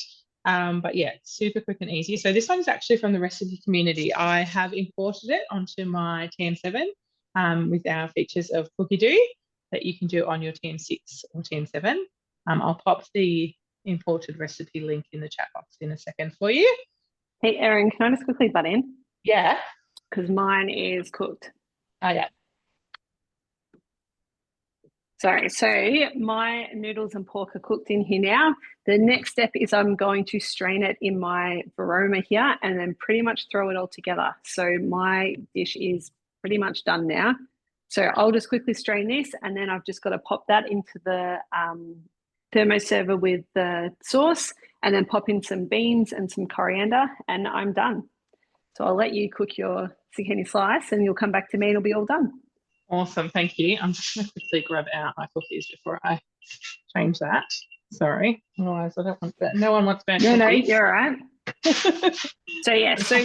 But yeah, super quick and easy. So this one's actually from the recipe community. I have imported it onto my TM7 with our features of cookie dough that you can do on your TM6 or TM7. I'll pop the imported recipe link in the chat box in a second for you. Hey, Erin, can I just quickly butt in? Yeah. Because mine is cooked. Oh, yeah. Sorry, so my noodles and pork are cooked in here now. The next step is I'm going to strain it in my Varoma here and then pretty much throw it all together. So my dish is pretty much done now. So I'll just quickly strain this and then I've just got to pop that into the thermo server with the sauce and then pop in some beans and some coriander and I'm done. So I'll let you cook your zucchini slice and you'll come back to me and it'll be all done. Awesome, thank you. I'm just going to quickly grab out my cookies before I change that. Sorry, otherwise I don't want that. No one wants burnt cookies. No, you're all right. So yeah, so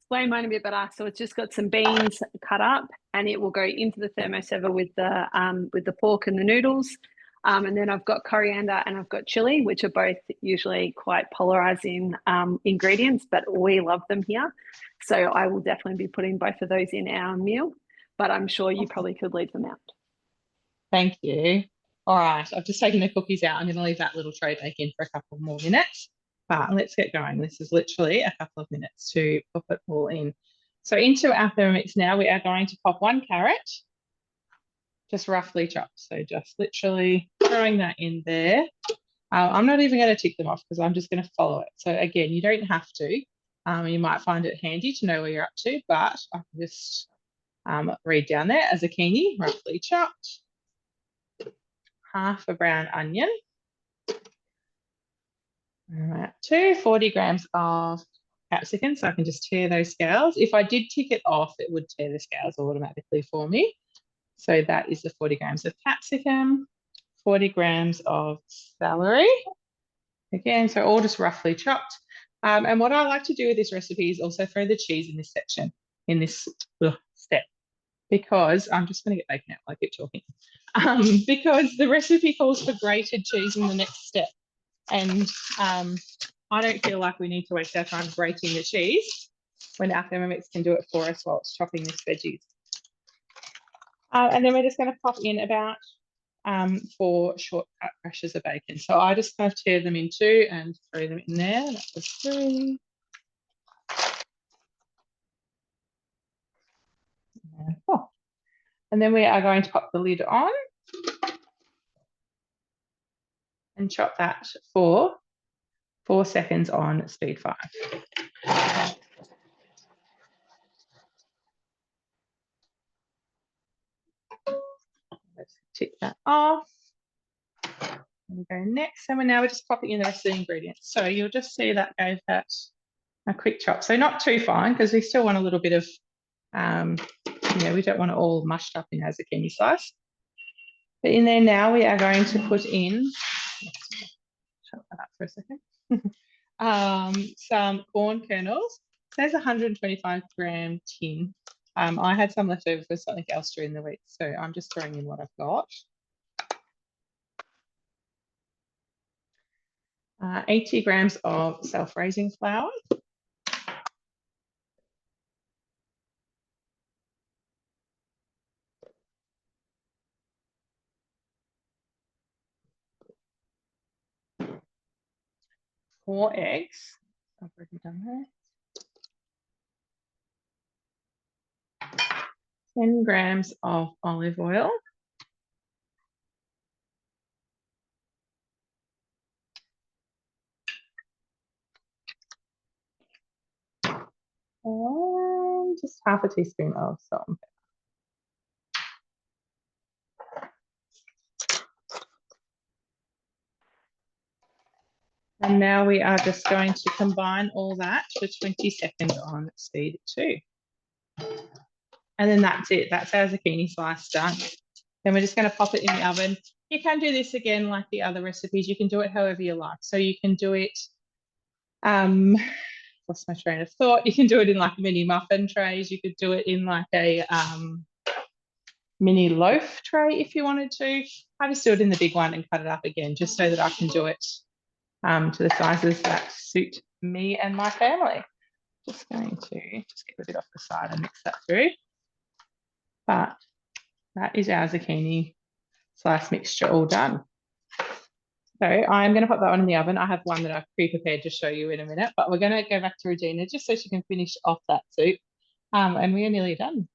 explain mine a bit better. So it's just got some beans cut up, and it will go into the thermosaver with the pork and the noodles. And then I've got coriander and I've got chili, which are both usually quite polarizing ingredients, but we love them here. So I will definitely be putting both of those in our meal, but I'm sure you probably could leave them out. Thank you. All right, I've just taken the cookies out. I'm going to leave that little tray back in for a couple more minutes, but let's get going. This is literally a couple of minutes to pop it all in. So into our Thermomix now, we are going to pop 1 carrot, just roughly chopped. So just literally throwing that in there. I'm not even going to tick them off because I'm just going to follow it. So again, you don't have to. You might find it handy to know where you're up to, but I can just read down there. A zucchini, roughly chopped. Half a brown onion. All right, 240 grams of capsicum, so I can just tear those scales. If I did tick it off, it would tear the scales automatically for me. So that is the 40 grams of capsicum, 40 grams of celery. Again, so all just roughly chopped. And what I like to do with this recipe is also throw the cheese in this section, in this step, because I'm just going to get bacon out while I keep talking. Because the recipe calls for grated cheese in the next step. And I don't feel like we need to waste our time grating the cheese when our Thermomix can do it for us while it's chopping this veggies. And then we're just going to pop in about 4 shortcut rashers of bacon. So I just kind of tear them in 2 and throw them in there. That was 3. And 4. And then we are going to pop the lid on and chop that for 4 seconds on speed 5. Let's tick that off. And go next. And now we're just popping in the rest of the ingredients. So you'll just see that gave that a quick chop. So not too fine because we still want a little bit of, we don't want it all mushed up in our zucchini slice. But in there now we are going to put in, shut that up for a second, some corn kernels. There's a 125 gram tin. I had some left over for something else during the week, so I'm just throwing in what I've got. 80 grams of self-raising flour. Four eggs. I've already done that. 10 grams of olive oil. And just half a teaspoon of salt and pepper. And now we are just going to combine all that for 20 seconds on speed 2. And then that's it. That's our zucchini slice done. Then we're just going to pop it in the oven. You can do this again like the other recipes. You can do it however you like. So you can do it, lost my train of thought. You can do it in like mini muffin trays. You could do it in like a mini loaf tray if you wanted to. I just do it in the big one and cut it up again just so that I can do it to the sizes that suit me and my family. Just going to just get a bit off the side and mix that through. But that is our zucchini slice mixture all done. So I'm going to put that one in the oven. I have one that I've pre-prepared to show you in a minute, but we're going to go back to Regina just so she can finish off that soup. And we are nearly done.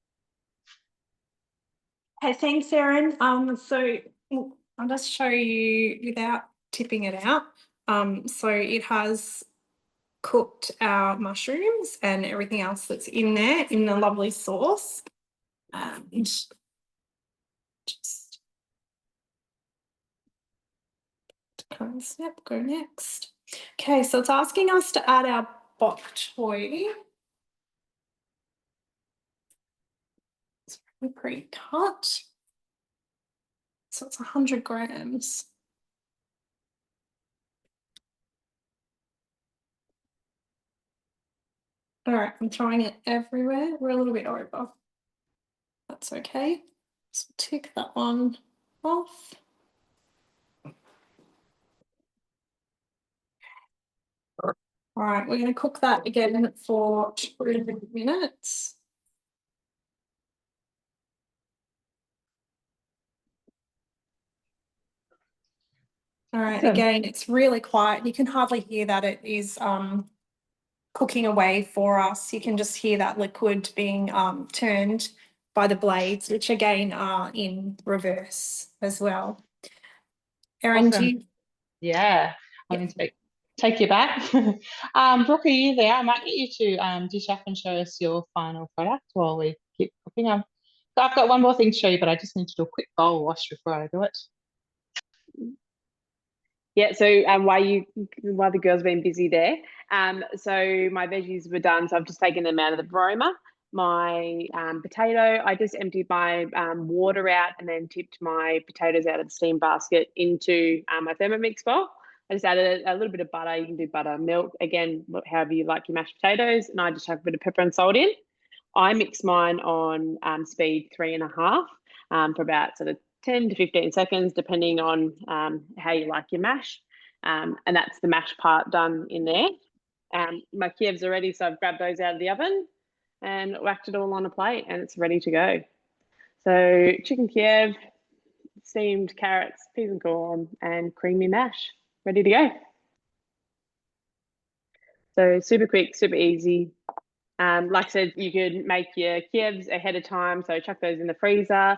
Okay, thanks, Erin. So I'll just show you without tipping it out. So it has cooked our mushrooms and everything else that's in there in the lovely sauce. Just snap, go next. Okay, so it's asking us to add our bok choy. It's pre-cut. So it's 100 grams. All right, I'm throwing it everywhere. We're a little bit over. That's okay. So tick that one off. All right, we're going to cook that again for 2 minutes. All right, Awesome. again, it's really quiet. You can hardly hear that it is cooking away for us. You can just hear that liquid being turned by the blades, which again are in reverse as well. Erin, Awesome. do you? Yeah, I'm going to take you back. Brooke, are you there? I might get you to dish up and show us your final product while we keep cooking. I've got one more thing to show you, but I just need to do a quick bowl wash before I do it. Yeah, so while the girls have been busy there, so my veggies were done, so I've just taken them out of the broiler. My potato, I just emptied my water out and then tipped my potatoes out of the steam basket into my Thermomix bowl. I just added a little bit of butter. You can do butter, milk, again, however you like your mashed potatoes, and I just chuck a bit of pepper and salt in. I mix mine on speed 3.5 for about sort of 10 to 15 seconds, depending on how you like your mash. And that's the mash part done in there. My Kievs are ready, so I've grabbed those out of the oven and whacked it all on a plate, and it's ready to go. So chicken Kiev, steamed carrots, peas and corn, and creamy mash, ready to go. So super quick, super easy. Like I said, you could make your Kievs ahead of time, so chuck those in the freezer.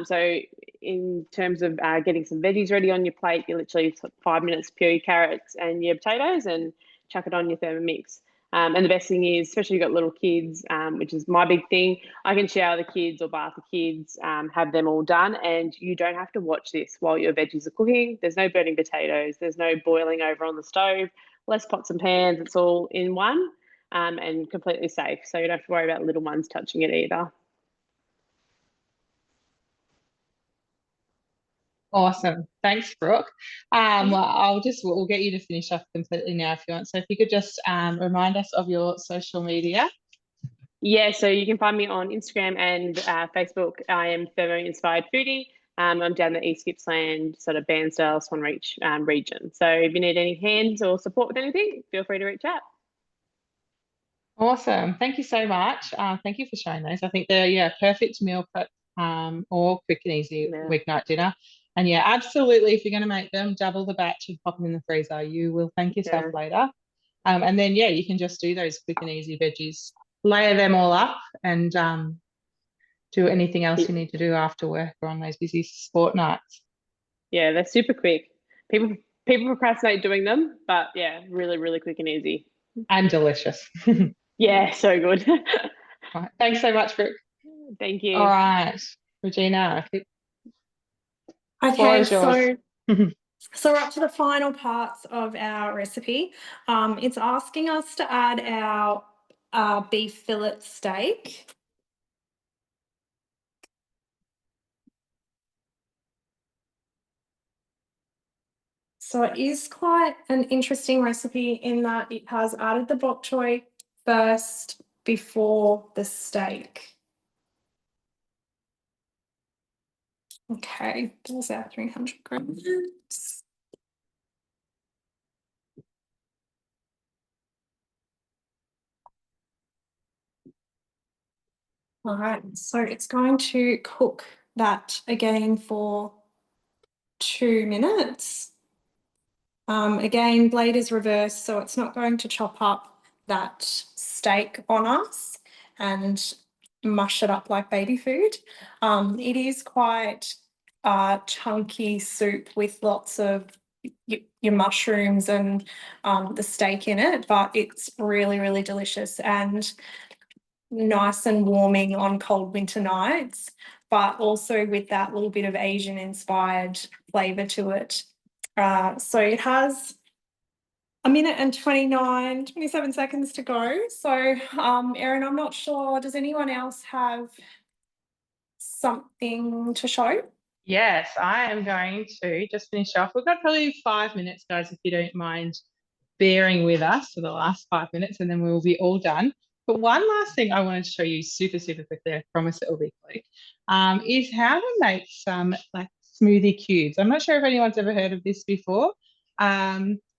So in terms of getting some veggies ready on your plate, you literally 5 minutes peel your carrots and your potatoes and chuck it on your Thermomix. And the best thing is, especially if you've got little kids, which is my big thing, I can shower the kids or bath the kids, have them all done, and you don't have to watch this while your veggies are cooking. There's no burning potatoes, there's no boiling over on the stove, less pots and pans, it's all in one. And completely safe. So you don't have to worry about little ones touching it either. Awesome. Thanks, Brooke. Well, we'll get you to finish off completely now if you want. So if you could just remind us of your social media. Yeah, so you can find me on Instagram and Facebook. I am Thermo Inspired Foodie. I'm down the East Gippsland, sort of Bairnsdale, Swan Reach region. So if you need any hands or support with anything, feel free to reach out. Awesome. Thank you so much. Thank you for sharing those. I think they're perfect meal prep or quick and easy weeknight dinner. And yeah, absolutely. If you're going to make them, double the batch and pop them in the freezer. You will thank yourself later. And then yeah, you can just do those quick and easy veggies, layer them all up, and do anything else you need to do after work or on those busy sport nights. Yeah, they're super quick. People procrastinate doing them, but yeah, really, really quick and easy. And delicious. Yeah, so good. Right. Thanks so much, Brooke. Thank you. All right, Regina. Okay, so we're up to the final parts of our recipe. It's asking us to add our beef fillet steak. So it is quite an interesting recipe in that it has added the bok choy first before the steak. Okay, there's our 300 grams. All right, so it's going to cook that again for 2 minutes. Again, blade is reversed, so it's not going to chop up that steak on us and mush it up like baby food. It is quite chunky soup with lots of your mushrooms and the steak in it, but it's really, really delicious and nice and warming on cold winter nights, but also with that little bit of Asian inspired flavour to it. So it has 1 minute and 27 seconds to go. So Erin, I'm not sure, does anyone else have something to show? Yes, I am going to just finish off. We've got probably 5 minutes, guys, if you don't mind bearing with us for the last 5 minutes, and then we'll be all done. But one last thing I wanted to show you super, super quickly, I promise it will be quick, is how to make some like smoothie cubes. I'm not sure if anyone's ever heard of this before.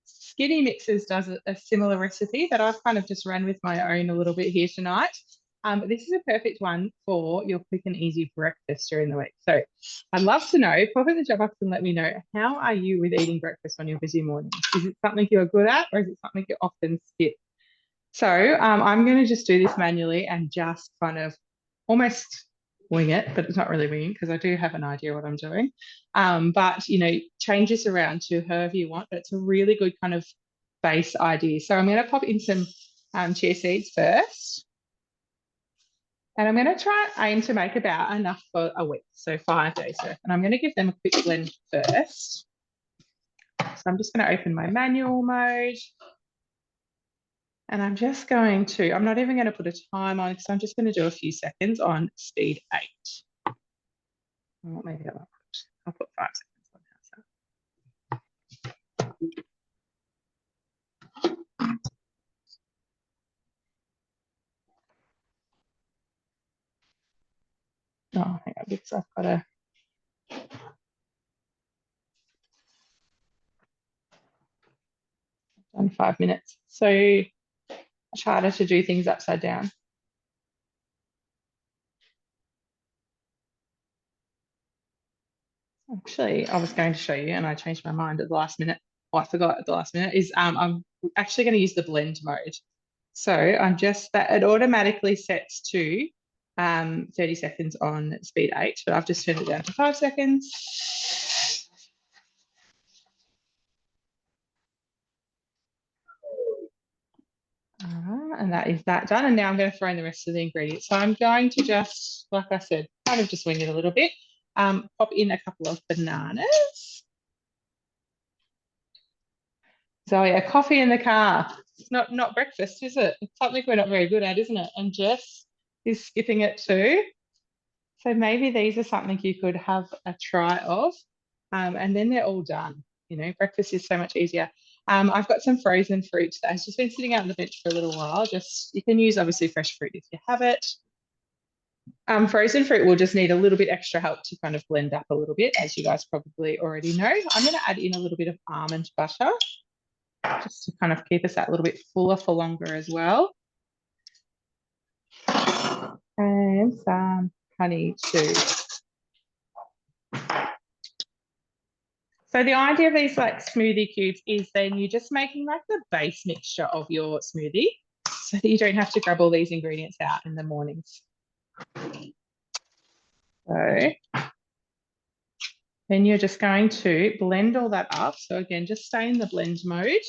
Skinny Mixes does a similar recipe that I've kind of just run with my own a little bit here tonight. But this is a perfect one for your quick and easy breakfast during the week. So I'd love to know, pop in the chat box and let me know, how are you with eating breakfast on your busy mornings? Is it something you're good at, or is it something you often skip? So I'm going to just do this manually and just kind of almost wing it, but it's not really winging because I do have an idea what I'm doing. But, you know, change this around to however you want, but it's a really good kind of base idea. So I'm going to pop in some chia seeds first. And I'm going to try aim to make about enough for a week, so 5 days worth. And I'm going to give them a quick blend first. So I'm just going to open my manual mode. And I'm just going to, I'm not even going to put a time on because I'm just going to do a few seconds on speed 8. Well, maybe I'll put 5 seconds on. Oh, hang on, because I've got done 5 minutes. So much harder to do things upside down. Actually, I was going to show you and I changed my mind at the last minute. Oh, I forgot at the last minute is I'm actually going to use the blend mode. So I'm just that it automatically sets to 30 seconds on speed 8, but I've just turned it down to 5 seconds. And that is that done. And now I'm going to throw in the rest of the ingredients. So I'm going to just, like I said, kind of just wing it a little bit. Pop in a couple of bananas. Zoe, a coffee in the car. It's not breakfast, is it? It's something we're not very good at, isn't it? And Jess is skipping it too. So maybe these are something you could have a try of. And then they're all done. You know, breakfast is so much easier. I've got some frozen fruit that has just been sitting out on the bench for a little while. You can use obviously fresh fruit if you have it. Frozen fruit will just need a little bit extra help to kind of blend up a little bit, as you guys probably already know. I'm going to add in a little bit of almond butter just to kind of keep us that little bit fuller for longer as well. And some honey too. So the idea of these like smoothie cubes is then you're just making like the base mixture of your smoothie so that you don't have to grab all these ingredients out in the mornings. So then you're just going to blend all that up. So again, just stay in the blend mode.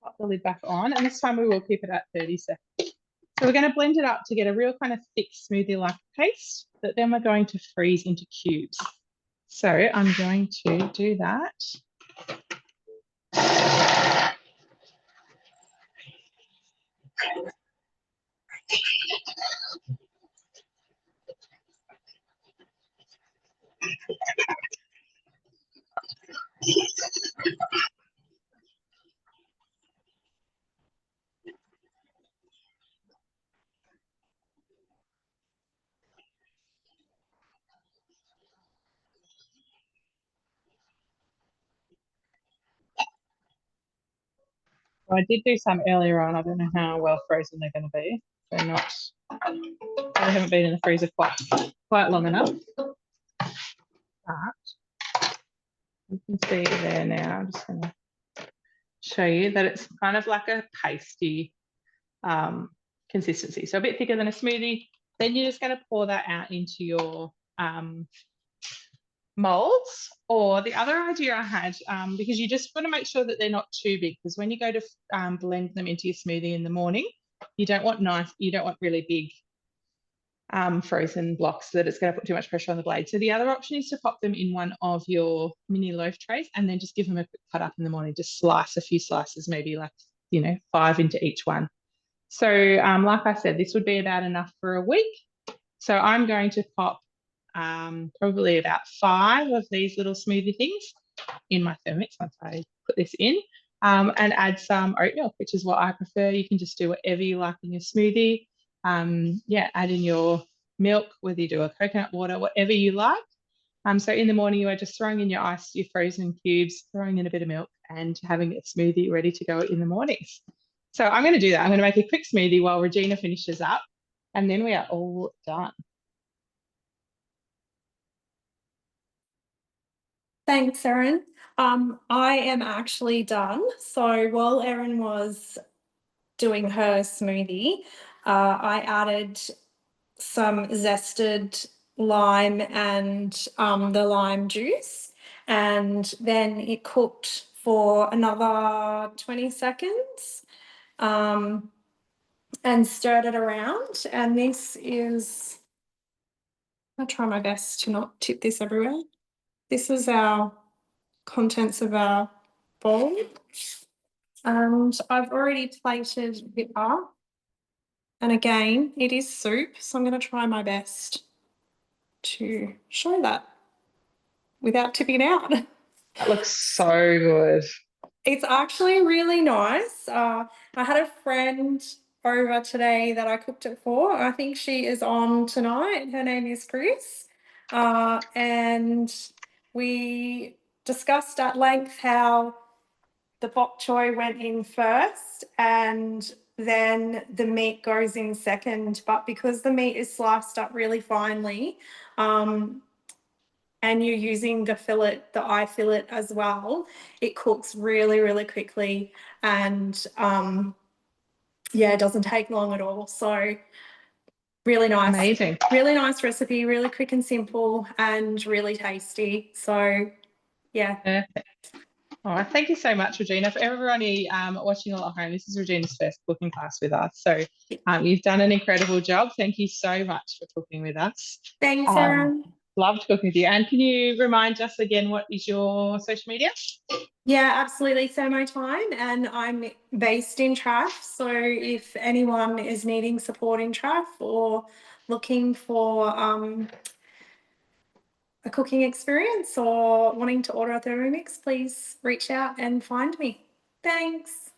Pop the lid back on, and this time we will keep it at 30 seconds. So we're going to blend it up to get a real kind of thick smoothie-like paste that then we're going to freeze into cubes. So I'm going to do that. So I did do some earlier on. I don't know how well frozen they're going to be. They're not. They haven't been in the freezer quite long enough. But you can see there now. I'm just going to show you that it's kind of like a pasty consistency. So a bit thicker than a smoothie. Then you're just going to pour that out into your molds. Or the other idea I had, because you just want to make sure that they're not too big, because when you go to blend them into your smoothie in the morning, you don't want really big frozen blocks that it's going to put too much pressure on the blade. So the other option is to pop them in one of your mini loaf trays and then just give them a quick cut up in the morning. Just slice a few slices, maybe like, 5 into each one. So like I said, this would be about enough for a week. So I'm going to pop probably about 5 of these little smoothie things in my Thermomix once I put this in. and add some oat milk, which is what I prefer. You can just do whatever you like in your smoothie. Yeah, add in your milk, whether you do a coconut water, whatever you like. So in the morning, you are just throwing in your ice, your frozen cubes, throwing in a bit of milk, and having a smoothie ready to go in the mornings. So I'm going to do that. I'm going to make a quick smoothie while Regina finishes up, and then we are all done. Thanks, Erin. I am actually done. So while Erin was doing her smoothie, I added some zested lime and the lime juice, and then it cooked for another 20 seconds and stirred it around. And this is, I'll try my best to not tip this everywhere. This is our contents of our bowl, and I've already plated it up. And again, it is soup, so I'm going to try my best to show that without tipping it out. That looks so good. It's actually really nice. I had a friend over today that I cooked it for. I think she is on tonight. Her name is Chris. And we discussed at length how the bok choy went in first and then the meat goes in second. But because the meat is sliced up really finely, and you're using the fillet, the eye fillet as well, it cooks really, really quickly, and yeah, it doesn't take long at all. So really nice. Amazing. Really nice recipe, really quick and simple and really tasty. So yeah. Perfect. All right, thank you so much, Regina. For everybody watching all at home, this is Regina's first cooking class with us. So you've done an incredible job. Thank you so much for cooking with us. Thanks, Erin. Loved cooking with you. And can you remind us again, what is your social media? Yeah, absolutely. Thermo Time, and I'm based in Traff. So if anyone is needing support in Traff or looking for a cooking experience or wanting to order a Thermomix, please reach out and find me. Thanks.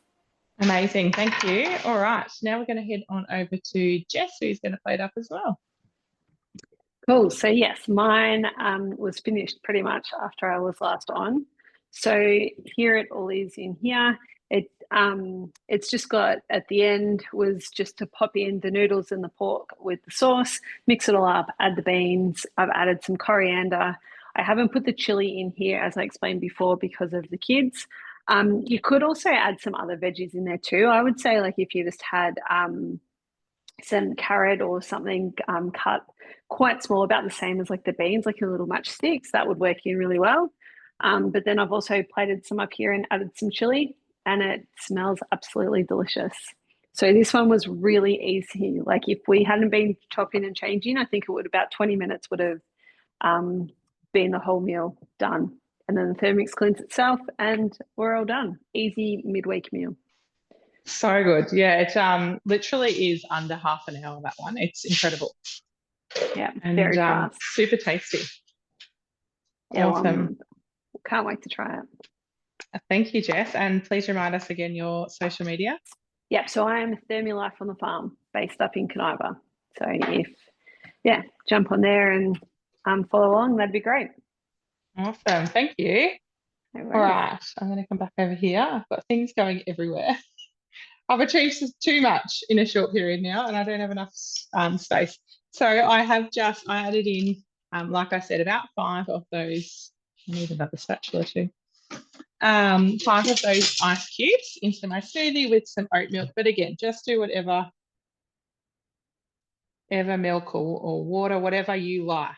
Amazing. Thank you. All right. Now we're going to head on over to Jess, who's going to play it up as well. Cool. So yes, mine was finished pretty much after I was last on. So here it all is in here. It's just got, at the end was just to pop in the noodles and the pork with the sauce, mix it all up, add the beans. I've added some coriander. I haven't put the chili in here, as I explained before, because of the kids. You could also add some other veggies in there too. I would say, like, if you just had some carrot or something cut quite small, about the same as like the beans, like your little matchsticks, that would work in really well. But then I've also plated some up here and added some chili, and it smells absolutely delicious. So this one was really easy. Like, if we hadn't been chopping and changing, I think it would, about 20 minutes would have been the whole meal done. And then the Thermomix cleans itself and we're all done. Easy midweek meal. So good. Yeah, it literally is under half an hour, that one. It's incredible. Yeah, and very fast. Super tasty. Yeah, awesome. Can't wait to try it. Thank you, Jess. And please remind us again your social media. Yep, so I am Thermolife on the Farm, based up in Caniva. So jump on there and follow along, that'd be great. Awesome. Thank you. No All right, I'm going to come back over here. I've got things going everywhere. I've achieved too much in a short period now, and I don't have enough space. So I added in, like I said, about 5 of those. I need another spatula too. 5 of those ice cubes into my smoothie with some oat milk. But again, just do whatever milk or water, whatever you like.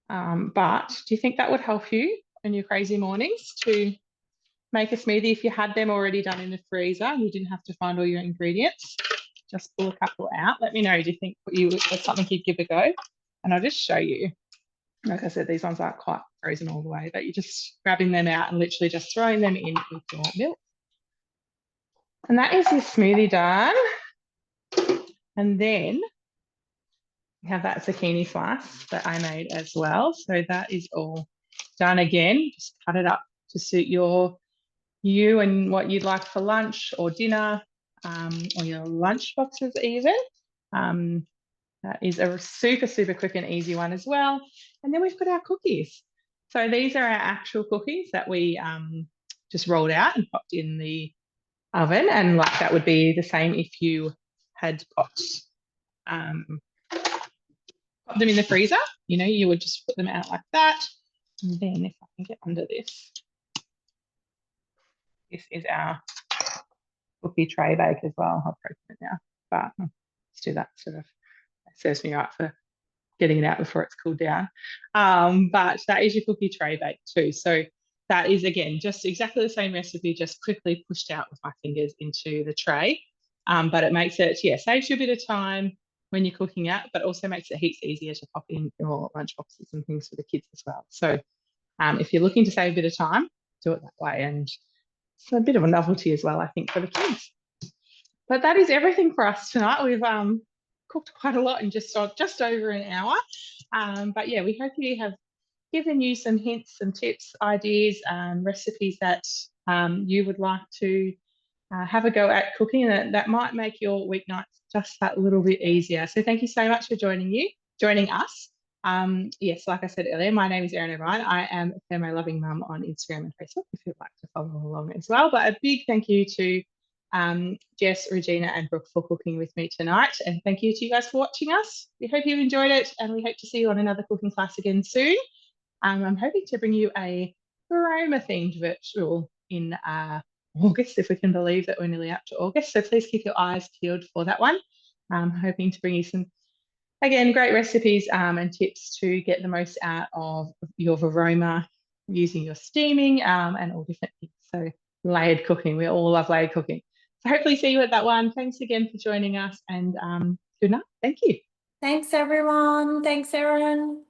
But do you think that would help you in your crazy mornings to make a smoothie if you had them already done in the freezer and you didn't have to find all your ingredients? Just pull a couple out. Let me know, do you think that's something you'd give a go? And I'll just show you. Like I said, these ones aren't quite frozen all the way, but you're just grabbing them out and literally just throwing them in with your milk. And that is your smoothie done. And then we have that zucchini slice that I made as well. So that is all done again. Just cut it up to suit your you and what you'd like for lunch or dinner, or your lunch boxes even. That is a super quick and easy one as well. And then we've got our cookies. So these are our actual cookies that we just rolled out and popped in the oven, and like that would be the same if you had popped them in the freezer. You know, you would just put them out like that. And then if I can get under this, this is our cookie tray bake as well. I'll open it now, but let's do that sort of. That serves me right for getting it out before it's cooled down. But that is your cookie tray bake too. So that is, again, just exactly the same recipe, just quickly pushed out with my fingers into the tray. But it makes it, yeah, saves you a bit of time when you're cooking out, but also makes it heaps easier to pop in your lunch boxes and things for the kids as well. So if you're looking to save a bit of time, do it that way. And it's a bit of a novelty as well, I think, for the kids. But that is everything for us tonight. We've cooked quite a lot in just over an hour. But yeah, we hope you have given you some hints, some tips, ideas, recipes that you would like to have a go at cooking, and that might make your weeknights just that little bit easier. So thank you so much for joining us. Yes, like I said earlier, my name is Erin O'Brien. I am a Thermo Loving Mum on Instagram and Facebook if you'd like to follow along as well. But a big thank you to Jess, Regina and Brooke for cooking with me tonight, and thank you to you guys for watching us. We hope you've enjoyed it, and we hope to see you on another cooking class again soon. I'm hoping to bring you a aroma themed virtual in August, if we can believe that we're nearly up to August, so please keep your eyes peeled for that one. I'm hoping to bring you some, again, great recipes and tips to get the most out of your aroma using your steaming and all different things. So layered cooking, we all love layered cooking. So hopefully see you at that one. Thanks again for joining us, and good night. Thank you. Thanks, everyone. Thanks, Erin.